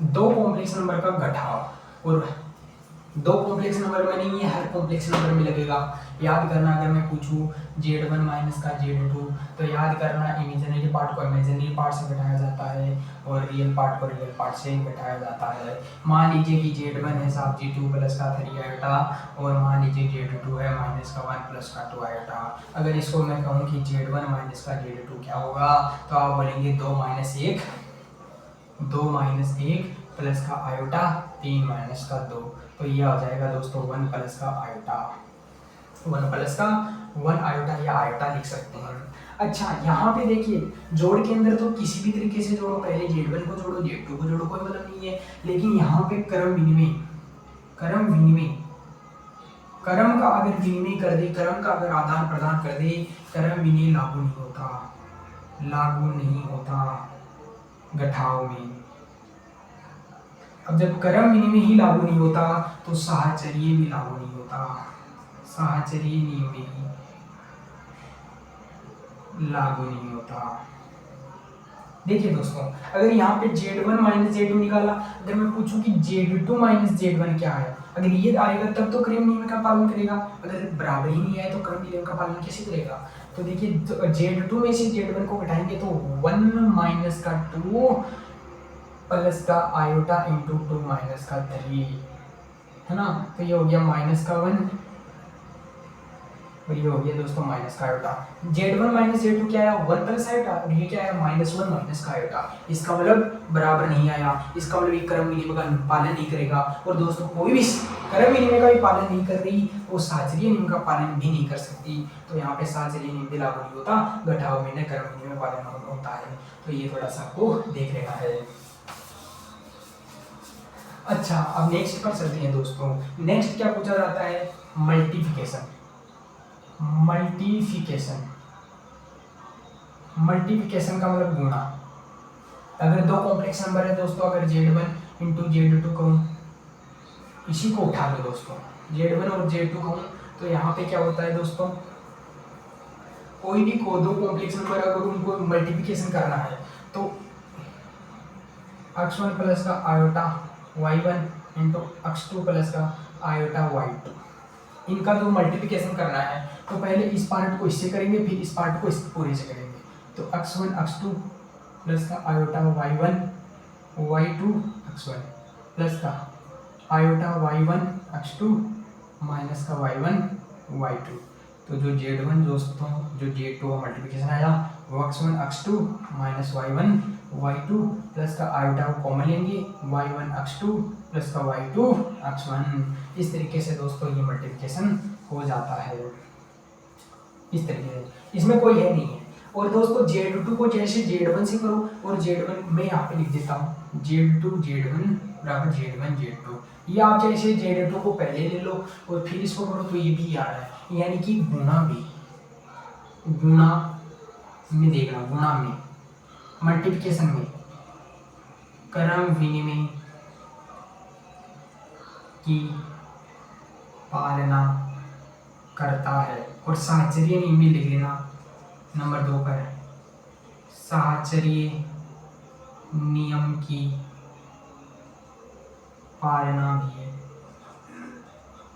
A: दो कॉम्प्लेक्स नंबर का घटाव, और दो कॉम्प्लेक्स नंबर में नहीं है, हर कॉम्प्लेक्स नंबर में लगेगा। याद करना, अगर मैं पूछूं Z1 माइनस का Z2, तो याद करना इमेजिनरी पार्ट को इमेजिनरी पार्ट से घटाया जाता है और रियल पार्ट को रियल पार्ट से घटाया जाता है। मान लीजिए कि Z1 है साहब Z2 प्लस का 3 आयोटा, और मान लीजिए Z2 है माइनस का 1 प्लस का 2 आयोटा। अगर इसको मैं कहूँ कि Z1 माइनस का Z2 क्या होगा, तो आप बोलेंगे 2 माइनस 1 प्लस का आयोटा 3 माइनस का 2, तो ये आ जाएगा दोस्तों 1 प्लस का आयोटा, 1 प्लस का 1 आयोटा या आयोटा लिख सकते हैं। अच्छा, यहाँ पे देखिए जोड़ के अंदर तो किसी भी तरीके से जोड़ो, पहले Z1 को जोड़ो Z2 को जोड़ो, कोई मतलब नहीं है। लेकिन यहाँ पे क्रम का अगर विनिमय कर दे, क्रम का अगर आदान प्रदान कर दे, क्रम विनिमय लागू नहीं होता घटाव में। अब जब क्रम विनिमय ही लागू नहीं होता तो साहचर्य भी लागू नहीं होता, साहचर्य नियम भी लागू नहीं होता। देखिए दोस्तों, अगर यहाँ पे Z1 माइनस Z2 निकाला, अगर मैं पूछूं कि Z2 माइनस Z1 क्या है, अगर ये आएगा तब तो क्रम नियम का पालन करेगा, अगर बराबर ही नहीं आए तो क्रम नियम का पालन कैसे करेगा। तो देखिए Z2 में से Z1 को घटाएंगे तो 1 माइनस का 2 प्लस का आयोटा इंटू 2 माइनस का 3 है ना। तो ये हो गया माइनस का 1 और ये हो गया दोस्तों माइनस का आयोटा। Z1 माइनस Z2 क्या आया 1 प्लस आयोटा और ये क्या आया -1 माइनस का आयोटा। इसका मतलब बराबर नहीं आया, इसका मतलब ये क्रम विनिमय का पालन नहीं करेगा। और दोस्तों कोई भी क्रम विनिमय का भी पालन नहीं कर रही वो साहचर्य नियम का पालन भी नहीं कर सकती। तो यहाँ पे साहचर्य नियम भी लागू नहीं होता, घटाव में क्रम विनिमय पालन होता है। तो ये थोड़ा सा आपको देख लेना है। अच्छा अब नेक्स्ट पर चलते हैं दोस्तों। नेक्स्ट क्या पूछा जाता है मल्टीप्लिकेशन। मल्टीप्लिकेशन का मतलब गुणा। अगर दो कॉम्प्लेक्स नंबर है दोस्तों, अगर Z1 इंटू Z2 कहूँ, इसी को उठा लो दोस्तों, Z1 और Z2 कहूँ, तो यहाँ पे क्या होता है दोस्तों, कोई भी को दो कॉम्प्लेक्स नंबर अगर उनको मल्टीप्लिकेशन करना है तो x1 प्लस का iota y1 into x2 plus का आयोटा y2, इनका जो मल्टीप्लिकेशन करना है तो पहले इस पार्ट को इससे करेंगे, फिर इस पार्ट को इस पूरे से करेंगे। तो x1 x2 प्लस का iota y1 y2 x1 plus का आयोटा y1 x2 माइनस का y1 y2। तो जो Z1 दोस्तों जो Z2 का मल्टीप्लिकेशन आया वो x1 x2 minus y1 y2 plus का आयोटा को कॉमन लेंगे y1 x2 प्लस का y2 x1। इस तरीके से दोस्तों ये मल्टीप्लिकेशन हो जाता है, इस तरीके से, इसमें कोई है नहीं है। और दोस्तों Z2 को जैसे Z1 से करो, और Z1 मैं यहाँ पे लिख देता हूँ Z2 Z1 बराबर Z1 Z2, ये आप जैसे Z2 को पहले ले लो और फिर इसको करो तो ये भी आ रहा है, यानी कि गुणा में देखना, गुणा में मल्टीप्लिकेशन में क्रम विनिमय की पालना करता है। और साहचर्य नियम भी लिख लेना नंबर 2 पर, साहचर्य नियम की पालना भी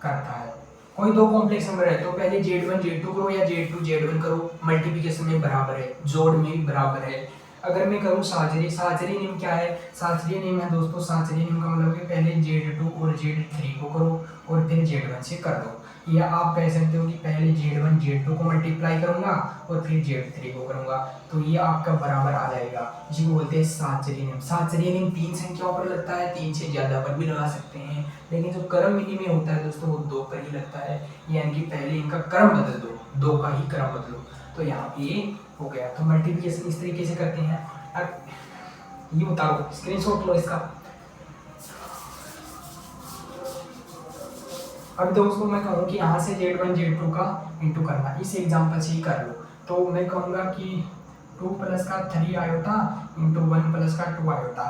A: करता है। कोई दो कॉम्प्लेक्स नंबर है तो पहले Z1 Z2 करो या Z2 Z1 करो, मल्टीप्लिकेशन में बराबर है, जोड़ में भी बराबर है। अगर मैं करूँ साहचर्य नियम क्या है, साहचर्य नियम है दोस्तों, साहचर्य नियम का मतलब है पहले Z2 और Z3 को करो और फिर Z1 से कर दो, या आप कह सकते हो कि पहले Z1 Z2 को मल्टीप्लाई करूंगा और फिर Z3 को करूंगा, तो ये आपका बराबर आ जाएगा। इसी को बोलते हैं साहचर्य नियम। साहचर्य नियम 3 संख्याओं पर लगता है, 3 से ज़्यादा पर भी लगा सकते हैं, लेकिन जो क्रम विनिमय होता है दोस्तों वो 2 पर ही लगता है, यानी कि पहले इनका क्रम बदल दो, 2 का ही क्रम बदलो। तो यहाँ पे ये हो गया। तो मल्टीप्लिकेशन इस तरीके से करते हैं। अब ये उतारो, स्क्रीनशॉट लो इसका। अब दोस्तों मैं कहूँ कि यहाँ से Z1 Z2 का इंटू करना, इस एग्जाम्पल से ही कर लो। तो मैं कहूँगा कि 2 प्लस का 3 आयोटा इंटू 1 प्लस का 2 आयोटा।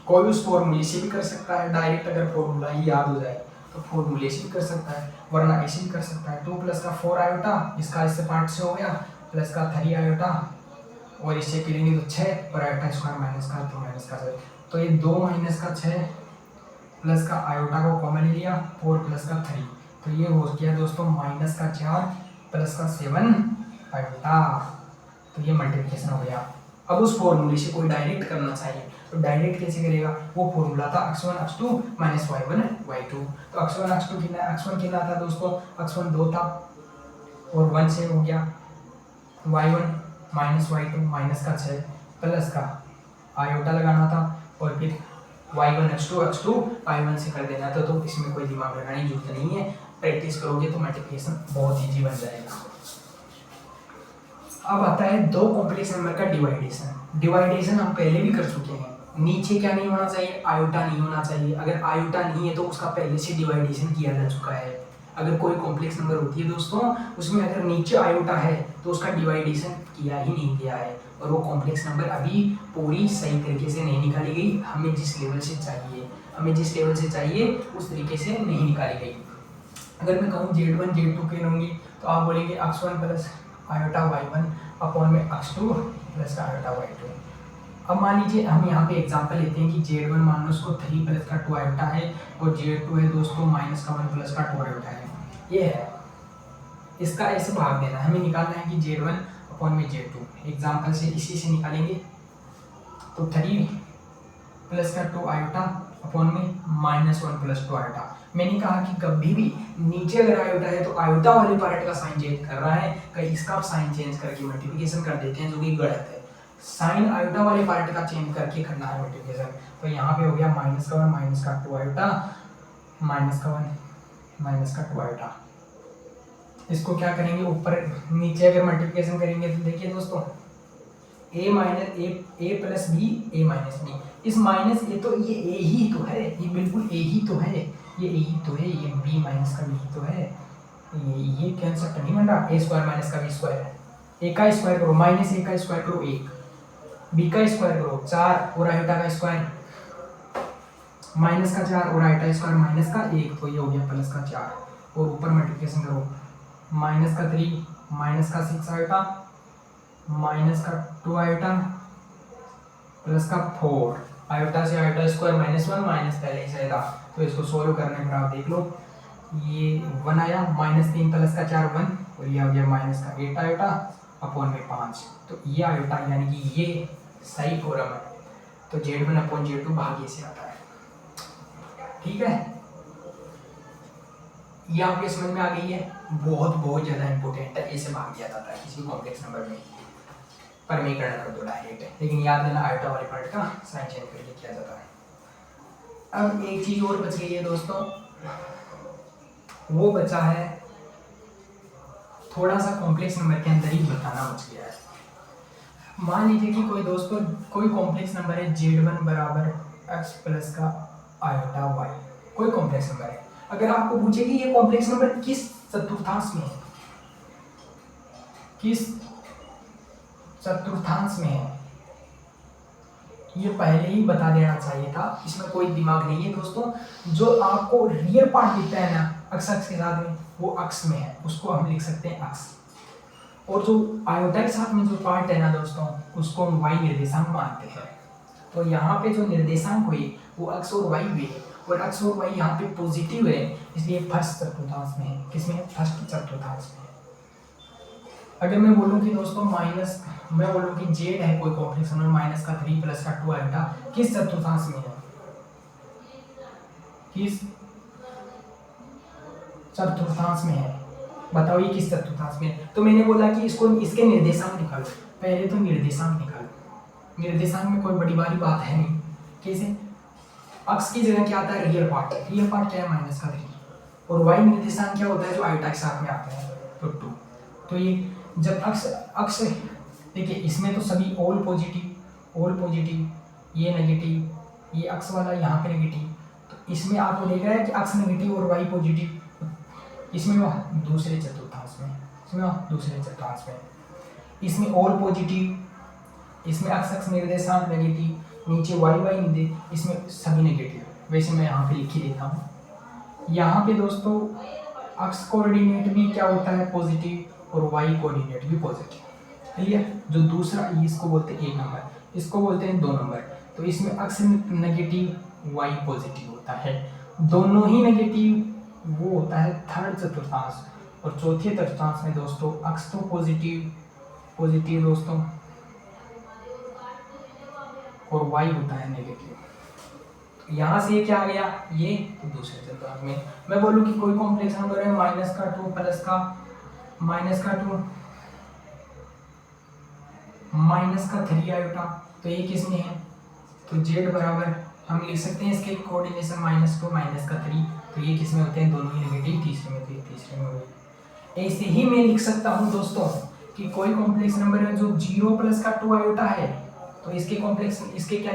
A: कोई उस फॉर्मूले से भी कर सकता है, डायरेक्ट अगर फॉर्मूला ही याद हो जाए तो फॉर्मूले से भी कर सकता है, वरना ऐसे भी कर सकता है। 2 प्लस का 4 आयोटा, इसका इससे पार्ट से हो गया, प्लस का 3 आयोटा और इससे करेंगे तो 6 और आयोटा स्क्वायर माइनस का 2 माइनस का 6। तो ये 2 माइनस का 6 प्लस का आयोटा को कॉमन ले लिया, 4 प्लस का 3, तो ये हो गया दोस्तों माइनस का 4 प्लस का 7 आयोटा। तो ये मल्टीप्लिकेशन हो गया। अब उस फॉर्मूले से कोई डायरेक्ट करना चाहिए, तो डायरेक्ट कैसे करेगा, वो फॉर्मूला था x1 x2 minus y1 y2। तो x1 x2 कितना था दोस्तों, x1 2 था और 1 से हो गया y1 माइनस y2 माइनस का 6 प्लस का आयोटा लगाना था और फिर y1 x2 y1 से कर देना था। तो इसमें कोई दिमाग लगाने की जरूरत नहीं है, प्रैक्टिस करोगे तो मल्टीप्लिकेशन बहुत ईजी बन जाएगा। अब आता है दो कॉम्प्लेक्स नंबर का डिवाइडेशन हम पहले भी कर चुके हैं। नीचे क्या नहीं होना चाहिए, आयोटा नहीं होना चाहिए। अगर आयोटा नहीं है तो उसका पहले से डिवाइडेशन किया जा चुका है। अगर कोई कॉम्प्लेक्स नंबर होती है दोस्तों, उसमें अगर नीचे आयोटा है तो उसका डिवाइडेशन किया ही नहीं गया है, और वो कॉम्प्लेक्स नंबर अभी पूरी सही तरीके से नहीं निकाली गई। हमें जिस लेवल से चाहिए उस तरीके से नहीं निकाली गई। अगर मैं कहूँ Z1 Z2 के लूँगी तो आप बोलेंगे x1 plus iota y1 upon में x2 प्लस का आयोटा y2। अब मान लीजिए हम यहाँ पे एग्जांपल लेते हैं कि Z1 मान लो उसको 3 प्लस का 2 आयोटा है और Z2 है दोस्तों माइनस का 1 प्लस का 2 आयोटा है। ये है, इसका ऐसे भाग देना है, हमें निकालना है कि Z1 अपॉन में Z2। एग्जांपल से इसी से निकालेंगे तो 3 प्लस का 2 आयोटा अपॉन में माइनस 1 प्लस 2 आयोटा। मैंने कहा कि कभी भी नीचे अगर आयोटा है तो आयोटा वाले पार्ट का साइन चेंज कर रहा है, कहीं इसका साइन चेंज करके मल्टीप्लिकेशन कर देते हैं, जो कि गलत है। साइन आयोटा वाले पार्ट का चेंज करके करना है मल्टीप्लिकेशन। तो यहाँ पे हो गया माइनस का 1 माइनस का 2 आयोटा, माइनस का 1 माइनस का 2 आयोटा। इसको क्या करेंगे, ऊपर नीचे अगर मल्टीप्लिकेशन करेंगे तो देखिए दोस्तों a minus a plus b a minus b, इस माइनस ए तो ये a ही तो है, ये बिल्कुल a ही तो है, ये a ही तो है, ये b माइनस का b ही तो है, ये कैंसिल तो नहीं बन रहा। a स्क्वायर माइनस का b स्क्वायर, a का स्क्वायर करो माइनस a का स्क्वायर करो 1, b का स्क्वायर करो 4 और आयोटा का स्क्वायर माइनस का 4 और आयोटा स्क्वायर माइनस का 1, तो ये हो गया प्लस का 4 और ऊपर मल्टीप्लिकेशन करो माइनस का 3 माइनस का 6 आयोटा माइनस का 2 आयोटा प्लस का 4, आयोटा से आयोटा स्क्वायर माइनस 1 माइनस पहले ही था, तो इसको सोल्व करने पर आप देख लो ये 1 आया, माइनस 3 प्लस का 4 1 और ये आ गया माइनस का 8 आयोटा अपॉन में 5। तो ये आयोटा यानी कि ये सही फॉर्म है, तो Z1 अपॉन Z2 भाग्य से आता है। ठीक है, ये आपके समझ में आ गई है, बहुत ज़्यादा इंपॉर्टेंट है, ऐसे भाग दिया जाता है किसी कॉम्प्लेक्स नंबर में, परमीकरण कर दो डायरेक्ट है, लेकिन याद देना आयोटा वाले पार्ट का साइन चेंज करके किया जाता है। अब एक चीज़ और बच गई है दोस्तों, वो बचा है थोड़ा सा कॉम्प्लेक्स नंबर के अंदर ही बताना बच गया है। मान लीजिए कि कोई दोस्तों कोई कॉम्प्लेक्स नंबर है Z1 बराबर x प्लस का आयोटा y, कोई कॉम्प्लेक्स नंबर है। अगर आपको पूछे कि ये कॉम्प्लेक्स नंबर किस चतुर्थांश में है, किस चतुर्थांश में है, ये पहले ही बता देना चाहिए था, इसमें कोई दिमाग नहीं है दोस्तों। जो आपको रियल पार्ट दिखता है ना अक्ष के साथ में, वो अक्ष में है, उसको हम लिख सकते हैं अक्ष, और जो आयोटा के साथ में जो पार्ट है ना दोस्तों, उसको हम y निर्देशांक मानते हैं। तो यहाँ पे जो निर्देशांक हुए वो अक्ष और y हुए, और अक्ष और y यहाँ पे पॉजिटिव है, इसलिए फर्स्ट चतुर्थांश में है। किसमें है? फर्स्ट चतुर्थांश में। अगर मैं बोलूँ कि दोस्तों माइनस, मैं बोलूँ कि z है कोई कॉम्प्लेक्स नंबर माइनस का 3 प्लस का 2 आयोटा, किस चतुर्थांश में है, किस चतुर्थांश में है, बताओ ये किस चतुर्थांश में है। तो मैंने बोला कि इसको इसके निर्देशांक निकालो, पहले तो निर्देशांक निकालो। निर्देशांक में कोई बड़ी बात है नहीं, कैसे, अक्ष की जगह क्या आता है, रियल पार्ट, रियल पार्ट क्या है माइनस का 3, और वाई निर्देशांक क्या होता है जो आयोटा के साथ में आता है तो 2। तो ये जब अक्ष देखिए इसमें तो सभी ऑल पॉजिटिव, ये नेगेटिव, ये अक्ष वाला यहाँ पे नेगेटिव, तो इसमें आपको देख रहा है कि अक्ष नेगेटिव और वाई पॉजिटिव, इसमें वह दूसरे चतुर्थांश में, इसमें वह दूसरे चतुर्थांश में, इसमें ऑल पॉजिटिव, इसमें अक्ष निर्देशांक नेगेटिव, नीचे वाई निर्देश, इसमें सभी नेगेटिव। वैसे मैं यहाँ पे लिख ही देता हूँ। यहाँ पे दोस्तों अक्ष कोऑर्डिनेट भी क्या होता है पॉजिटिव, और वाई कोऑर्डिनेट भी पॉजिटिव। क्लियर, जो दूसरा इसको बोलते हैं 1 नंबर, इसको बोलते हैं 2 नंबर। तो इसमें अक्ष नेगेटिव वाई पॉजिटिव होता है, दोनों ही नेगेटिव, वो होता है थर्ड चतुर्थांश। और चौथे चतुर्थांश में दोस्तों अक्ष तो पॉजिटिव दोस्तों, और वाई होता है नेगेटिव। यहाँ से क्या आ गया, ये तो दूसरे चतुर्थांश में। मैं बोलूँ कि कोई कॉम्प्लेक्स नंबर है माइनस का 2 प्लस का माइनस का 2 माइनस का 3 आयोटा, तो ये किस में है, तो z बराबर हम लिख सकते हैं इसके कोऑर्डिनेशन -2 माइनस का 3, तो ये किस में होते हैं, दोनों ही नेगेटिव, तीसरे में, तो तीसरे में होगी। ऐसे ही मैं लिख सकता हूँ दोस्तों कि कोई कॉम्प्लेक्स नंबर है जो 0 प्लस का 2 आयोटा है, तो इसके कॉम्प्लेक्स, इसके क्या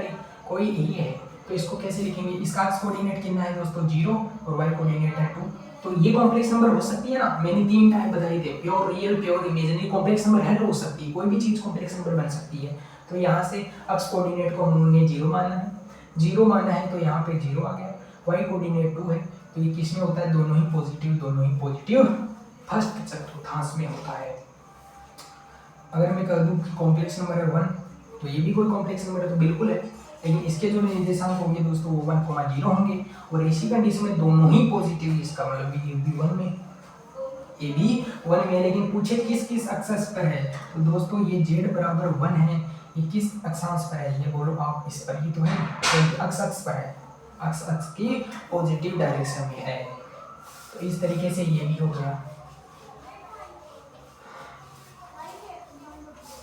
A: कोई यही है, तो इसको कैसे लिखेंगे, इसका कोऑर्डिनेट कितना है दोस्तों 0 और वाई कोऑर्डिनेट है 2, तो ये कॉम्प्लेक्स नंबर हो सकती है ना। मैंने 3 टाइप बताई थे, pure real, pure imaginary. Complex number है तो हो सकती है, कोई भी चीज़ कॉम्प्लेक्स नंबर बन सकती है। तो यहाँ से अक्ष कोऑर्डिनेट को हमने 0 माना है, 0 माना है तो यहाँ पे 0 आ गया। वाई कोऑर्डिनेट 2 है, तो ये किस में होता है, दोनों ही पॉजिटिव फर्स्ट चतुर्थांश में होता है। अगर मैं कह दूँ कि कॉम्प्लेक्स नंबर है 1, तो ये भी कोई कॉम्प्लेक्स नंबर है, तो बिल्कुल है। लेकिन इसके जो निर्देशांक होंगे दोस्तों वो 1,0 होंगे, और ऐसी कंडीशन में दोनों ही पॉजिटिव, इसका मतलब ये भी 1 में, ये भी 1 में। लेकिन पूछे किस किस अक्षांश पर है, तो दोस्तों ये z बराबर 1 है, ये किस अक्षांश पर है, ये बोलो आप, इस पर ही तो है, तो अक्ष अक्ष पर है, अक्ष अक्ष की पॉजिटिव डायरेक्शन में है। तो इस तरीके से ये भी हो गया।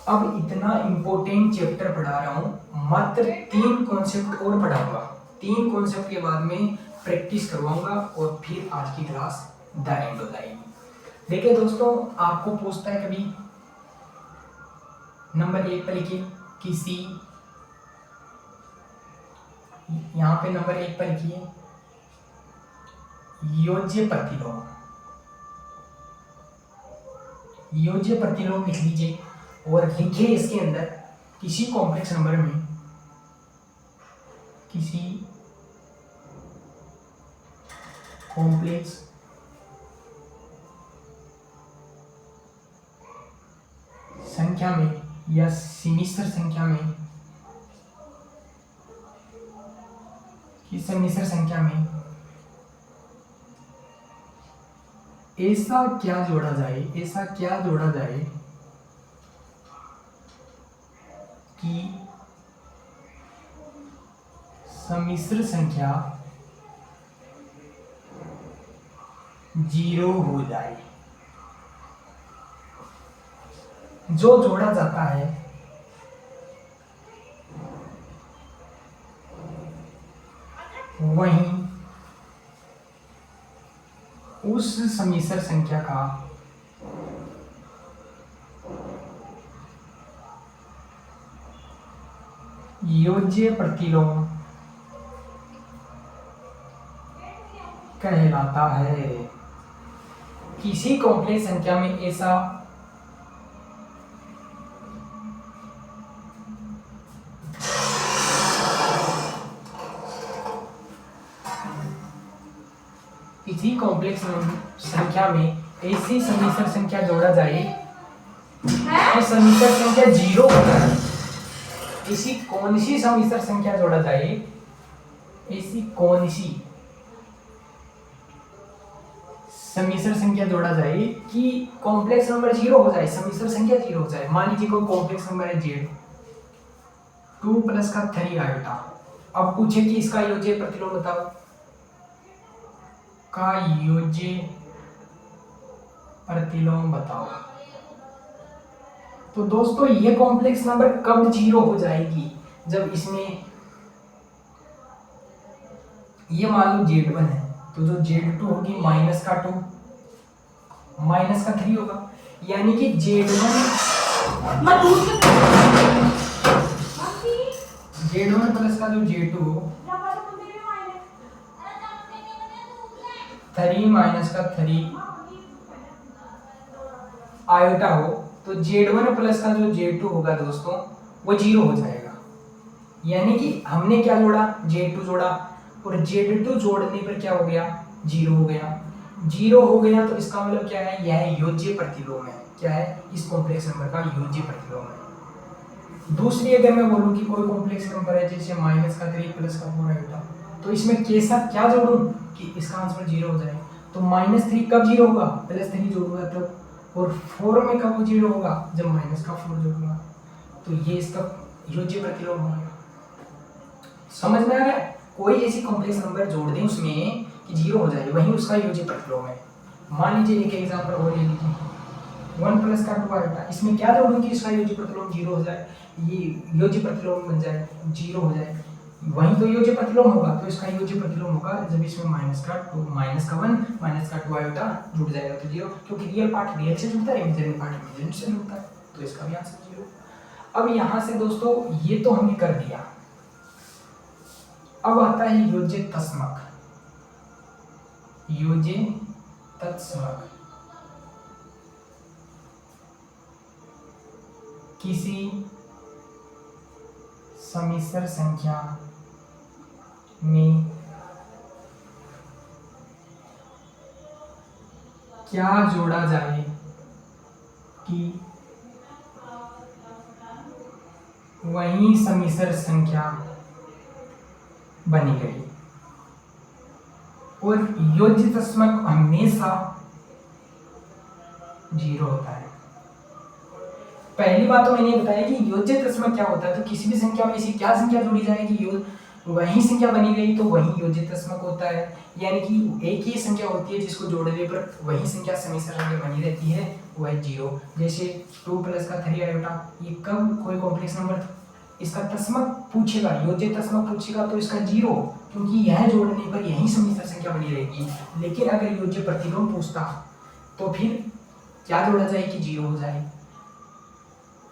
A: अब इतना इम्पोर्टेंट चैप्टर पढ़ा रहा हूँ, मात्र 3 कॉन्सेप्ट और पढ़ाऊंगा, 3 कॉन्सेप्ट के बाद में प्रैक्टिस करवाऊंगा और फिर आज की क्लास द एंड हो जाएगी। देखिए दोस्तों, आपको पूछता है कभी नंबर 1 पर लिखिए, किसी, यहाँ पे नंबर 1 पर लिखिए योज्य प्रतिलोम, योज्य प्रतिलोम लिख लीजिए, और लिखिए इसके अंदर किसी कॉम्प्लेक्स नंबर में, किसी कॉम्प्लेक्स संख्या में या समिश्र संख्या में, किसी समिश्र संख्या में ऐसा क्या जोड़ा जाए, ऐसा क्या जोड़ा जाए कि समिश्र संख्या 0 हो जाए। जो जोड़ा जाता है वहीं उस समिश्र संख्या का योज्य प्रतिलोम कहलाता है। किसी कॉम्प्लेक्स संख्या में ऐसा किसी कॉम्प्लेक्स संख्या में ऐसी समिश्र संख्या जोड़ा जाए कि समिश्र संख्या 0 हो जाए। ऐसी कौन सी समिश्र संख्या जोड़ा जाए, ऐसी कौन सी समिश्र संख्या जोड़ा जाए कि कॉम्प्लेक्स नंबर 0 हो जाए, समिश्र संख्या 0 हो जाए। मान लीजिए कोई कॉम्प्लेक्स नंबर है z 2 प्लस का 3 आयोटा। अब पूछे कि इसका योज्य प्रतिलोम बताओ, का योज्य प्रतिलोम बताओ। तो दोस्तों ये कॉम्प्लेक्स नंबर कब 0 हो जाएगी, जब इसमें ये मान लो z1 है, तो जो z2 होगी माइनस का 2 माइनस का 3 होगा, यानी कि z1 प्लस का जो z2 3 माइनस का 3 आयोटा हो, तो z1 प्लस का जो z2 होगा दोस्तों वो 0 हो जाएगा। यानी कि हमने क्या जोड़ा, z2 जोड़ा, और z2 जोड़ने पर क्या हो गया, 0 हो गया। 0 हो गया तो इसका मतलब क्या है, यह योज्य प्रतिलोम है। क्या है, इस कॉम्प्लेक्स नंबर का योज्य प्रतिलोम है। दूसरी अगर मैं बोलूं कि कोई कॉम्प्लेक्स नंबर है जैसे माइनस का 3 प्लस का 4 आयोटा, तो इसमें कैसा क्या जोड़ूं कि इसका आंसर 0 हो जाए। तो -3 कब 0 होगा, +3 जोड़ूंगा तब, और 4 में कब 0 होगा, जब माइनस का 4 जोड़ूंगा। तो ये इसका योज्य प्रतिलोम हो गया। समझ में आ गया, कोई ऐसी कॉम्प्लेक्स नंबर जोड़ दें उसमें कि 0 हो जाए, वही उसका योज्य प्रतिलोम है। मान लीजिए एक एग्जांपल और ले लीजिए, 1 प्लस का 2 आयोटा, इसमें क्या जोड़ूं कि इसका योज्य प्रतिलोम 0 हो जाए, ये योज्य प्रतिलोम बन जाए, 0 हो जाए, वही तो योज्य प्रतिलोम होगा। तो इसका योज्य प्रतिलोम होगा जब इसमें माइनस का 1 माइनस का 2 आयोटा जुड़ जाएगा तो 0, क्योंकि रियल पार्ट रियल से जुड़ता है, इमेजिनरी पार्ट इमेजिनरी से जुड़ता है, तो इसका भी आंसर 0। अब यहाँ से दोस्तों ये तो हमने कर दिया। अब आता है योज्य तत्समक। योज्य तत्समक किसी समिश्र संख्या में क्या जोड़ा जाए कि वही समिश्र संख्या बनी गई। और योज्य तस्मक हमेशा 0 होता है। पहली बात तो मैंने बताया कि योज्य तस्मक क्या होता है, तो किसी भी संख्या में ऐसी क्या संख्या जोड़ी जाएगी, वही संख्या बनी गई तो वही योज्य तस्मक होता है। यानी कि एक ही संख्या होती है जिसको जोड़ने पर वही संख्या समिश्र संख्या बनी रहती है, वो है 0। जैसे 2 + का 3 आयोटा, ये कब कोई कॉम्प्लेक्स नंबर इसका तस्मक पूछेगा, योज्य तस्मक पूछेगा तो इसका 0, क्योंकि यह जोड़ने पर यही समिश्र संख्या बनी रहेगी। लेकिन अगर योज्य प्रतिलोम पूछता तो फिर क्या जोड़ा जाए कि 0 हो जाए।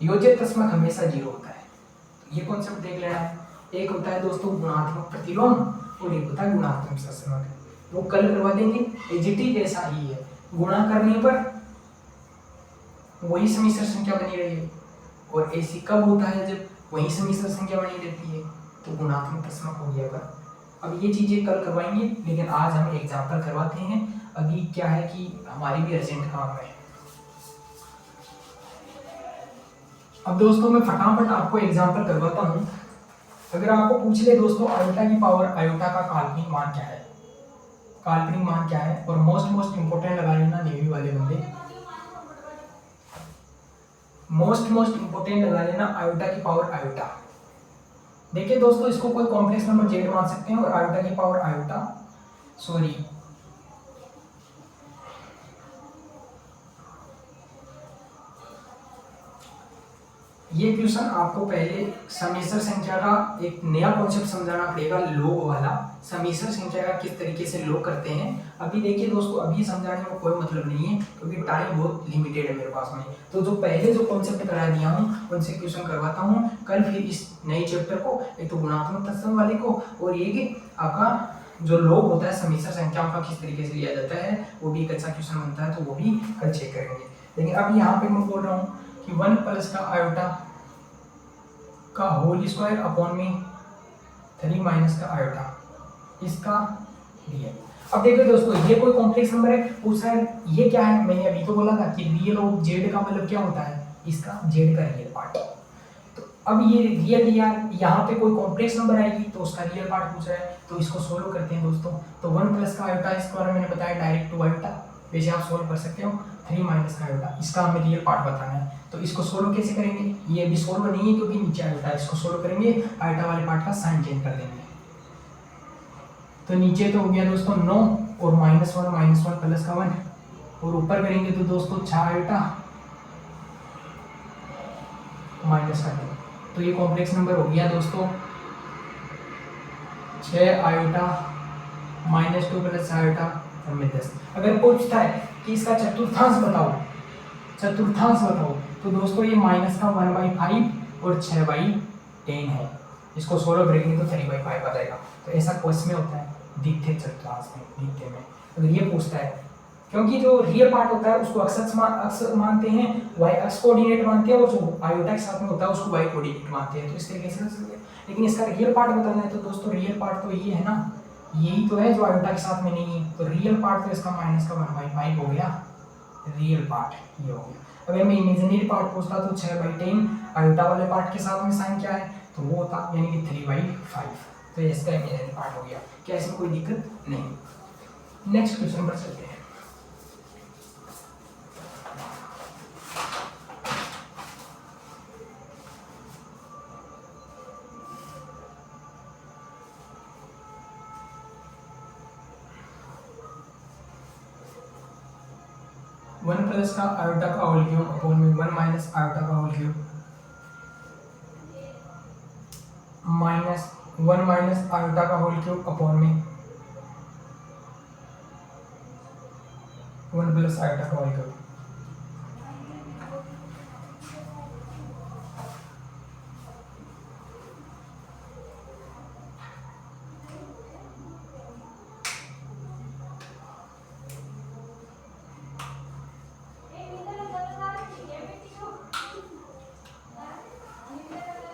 A: योज्य तस्मक हमेशा 0 होता है। ये कॉन्सेप्ट देख लेना है। एक होता है दोस्तों गुणात्मक प्रतिलोम और एक होता है गुणात्मक तस्मक। वो कल करवा देंगे, एजीटी जैसा ही है, गुणा करने पर वही समिश्र संख्या बनी रही है। और ऐसी कब होता है, जब वही समिश्र संख्या बनी रहती है, तो गुणात्मक तस्मक हो गया। अब ये चीजें कल करवाएंगे, लेकिन आज हम एग्जाम्पल करवाते हैं। अभी क्या है कि हमारी भी अर्जेंट काम है। अब दोस्तों मैं फटाफट आपको एग्जाम्पल करवाता हूँ। अगर आपको पूछ ले दोस्तों आयोटा की पावर, आयोटा का काल्पनिक मान क्या है, काल्पनिक मान क्या है, और मोस्ट इंपोर्टेंट लगा लेना नेवी वाले बंदे, मोस्ट इंपोर्टेंट लगा लेना आयोटा की पावर आयोटा। देखिए दोस्तों इसको कोई कॉम्प्लेक्स नंबर जेड मान सकते हैं और आयोटा की पावर आयोटा, सॉरी ये क्वेश्चन आपको पहले समिश्र संख्या का एक नया कॉन्सेप्ट समझाना पड़ेगा, लॉग वाला। समिश्र संख्या का किस तरीके से लॉग करते हैं। अभी देखिए दोस्तों अभी समझाने में कोई मतलब नहीं है, क्योंकि टाइम बहुत लिमिटेड है मेरे पास में। तो जो पहले जो कॉन्सेप्ट करा दिया हूँ उनसे क्वेश्चन करवाता हूँ कल, फिर इस नए चैप्टर को, एक तो गुणात्मक तत्सम वाले को, और ये कि आपका जो लॉग होता है समिश्र संख्याओं का किस तरीके से लिया जाता है, वो भी एक अच्छा क्वेश्चन बनता है, तो वो भी कल चेक करेंगे। लेकिन अब यहाँ पे मैं बोल रहा हूँ कि 1 + का आयोटा का होल स्क्वायर अपॉन में 3 - का आयोटा, इसका रियल। अब देखो दोस्तों ये कोई कॉम्प्लेक्स नंबर है, पूछा है ये क्या है, मैंने अभी तो बोला था कि रियल ऑफ जेड का मतलब क्या होता है, इसका जेड का रियल पार्ट। तो अब ये रियल यार यहाँ पे कोई कॉम्प्लेक्स नंबर आएगी तो उसका रियल पार्ट पूछ रहा है, तो इसको सोल्व करते हैं दोस्तों। तो 1 + का आयोटा स्क्वायर मैंने बताया डायरेक्ट 2 आयोटा, वैसे आप सोल्व कर सकते हो। 3 - का आयोटा, इसका हमें रियल पार्ट बताना है, तो इसको सोल्व कैसे करेंगे, ये भी सोल्व नहीं है क्योंकि नीचे आयोटा, इसको सोल्व करेंगे आयोटा वाले पार्ट का साइन चेंज कर देंगे। तो नीचे तो हो गया दोस्तों 9 और -1 + का 1, और ऊपर करेंगे तो दोस्तों 6 आयोटा माइनस का 2, तो ये कॉम्प्लेक्स नंबर हो गया दोस्तों 6 आयोटा -2 + आयोटा और में 10। अगर पूछता है कि इसका चतुर्थांश बताओ, चतुर्थांश बताओ, तो दोस्तों ये -1/5 और 6/10 है। इसको सोल्व करेंगे तो 3/5 आ जाएगा। तो ऐसा क्वेश्चन में होता है दिखते चतुर्थांश में, दिखते में अगर ये पूछता है, क्योंकि जो रियल पार्ट होता है उसको अक्ष मानते हैं, वाई अक्ष कोऑर्डिनेट मानते हैं, और जो आयोटा के साथ में होता है उसको वाई कोऑर्डिनेट मानते हैं। तो इस तरीके से लेकिन इसका रियल पार्ट बताना है तो दोस्तों रियल पार्ट तो ये है ना, यही तो है जो आयोटा के साथ में नहीं है। तो रियल पार्ट तो इसका -1/5 हो गया, रियल पार्ट ये हो गया। अगर मैं इमेजिनरी पार्ट पूछता तो 6/10 आयोटा वाले पार्ट के साथ में साइन क्या है तो वो होता यानी कि 3/5, तो इसका इमेजिनरी पार्ट हो गया। क्या इसमें कोई दिक्कत नहीं। नेक्स्ट क्वेश्चन पर चलते हैं। वन प्लस का आयोटा का होल क्यूब अपॉन में 1 माइनस आयोटा का होल क्यूब -1 माइनस आयोटा का होल क्यूब अपॉन में 1 प्लस आयोटा का होल क्यूब।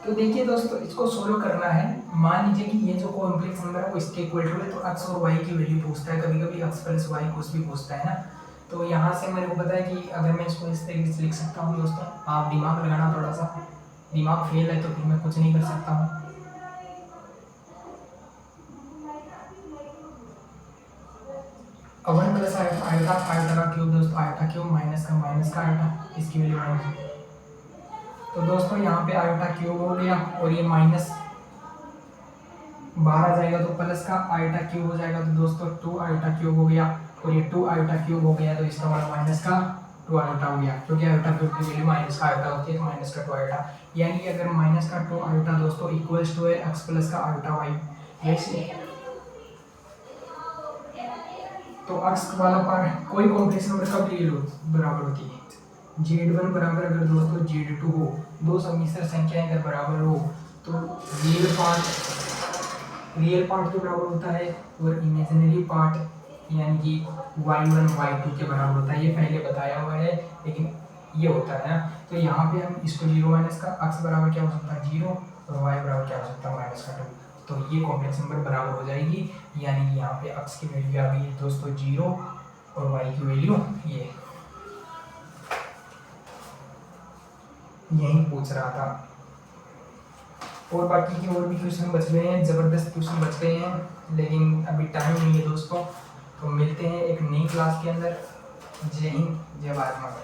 A: तो देखिए दोस्तों इसको सोल्व करना है। मान लीजिए कि ये जो कॉम्प्लेक्स नंबर है वो इसके इक्वल टू है, तो x और y की वैल्यू पूछता है, कभी कभी x + y कुछ भी पूछता है ना। तो यहाँ से मेरे को पता है कि अगर मैं इसको इस तरीके से लिख सकता हूँ दोस्तों, आप दिमाग लगाना थोड़ा सा, दिमाग फेल है तो फिर मैं कुछ नहीं कर सकता हूँ। अब 1 प्लस आयोटा का क्यूब दोस्तों, आयोटा क्यूब माइनस का आयोटा, इसकी वैल्यू माइनस। तो दोस्तों यहाँ पे आयोटा क्यूब हो गया और ये माइनस बाहर आ जाएगा तो प्लस का आयोटा क्यूब हो जाएगा। तो दोस्तों 2 आयोटा क्यूब हो गया और ये 2 आयोटा क्यूब हो गया, तो इसका मतलब माइनस का 2 आयोटा हो गया, क्योंकि आयोटा क्यूब की वैल्यू माइनस का आयोटा होती है, तो माइनस का 2 आयोटा। यानी कि अगर माइनस का 2 आयोटा दोस्तों इक्वल्स टू है एक्स प्लस का आयोटा वाई, जैसे तो अक्स वाला पार्ट कोई कॉम्प्लेक्स नंबर कब रियल बराबर होती है, z1 बराबर अगर दोस्तों z2 हो, दो सम्मिश्र संख्याएं अगर बराबर हो तो रियल पार्ट के बराबर होता है और इमेजिनरी पार्ट यानी कि y1 y2 के बराबर होता है। ये पहले बताया हुआ है लेकिन ये होता है ना। तो यहाँ पे हम इसको 0 माइनस का x बराबर क्या हो सकता है 0 और y बराबर क्या हो सकता है माइनस का 2, तो ये कॉम्प्लेक्स नंबर बराबर हो जाएगी। यानी कि यहाँ पे x की वैल्यू आ गई है दोस्तों 0 और y की वैल्यू ये, यही पूछ रहा था। और बाकी के और भी क्वेश्चन बच गए हैं, ज़बरदस्त क्वेश्चन बच गए हैं, लेकिन अभी टाइम नहीं है दोस्तों। तो मिलते हैं एक नई क्लास के अंदर। जय हिंद, जय भारत माता।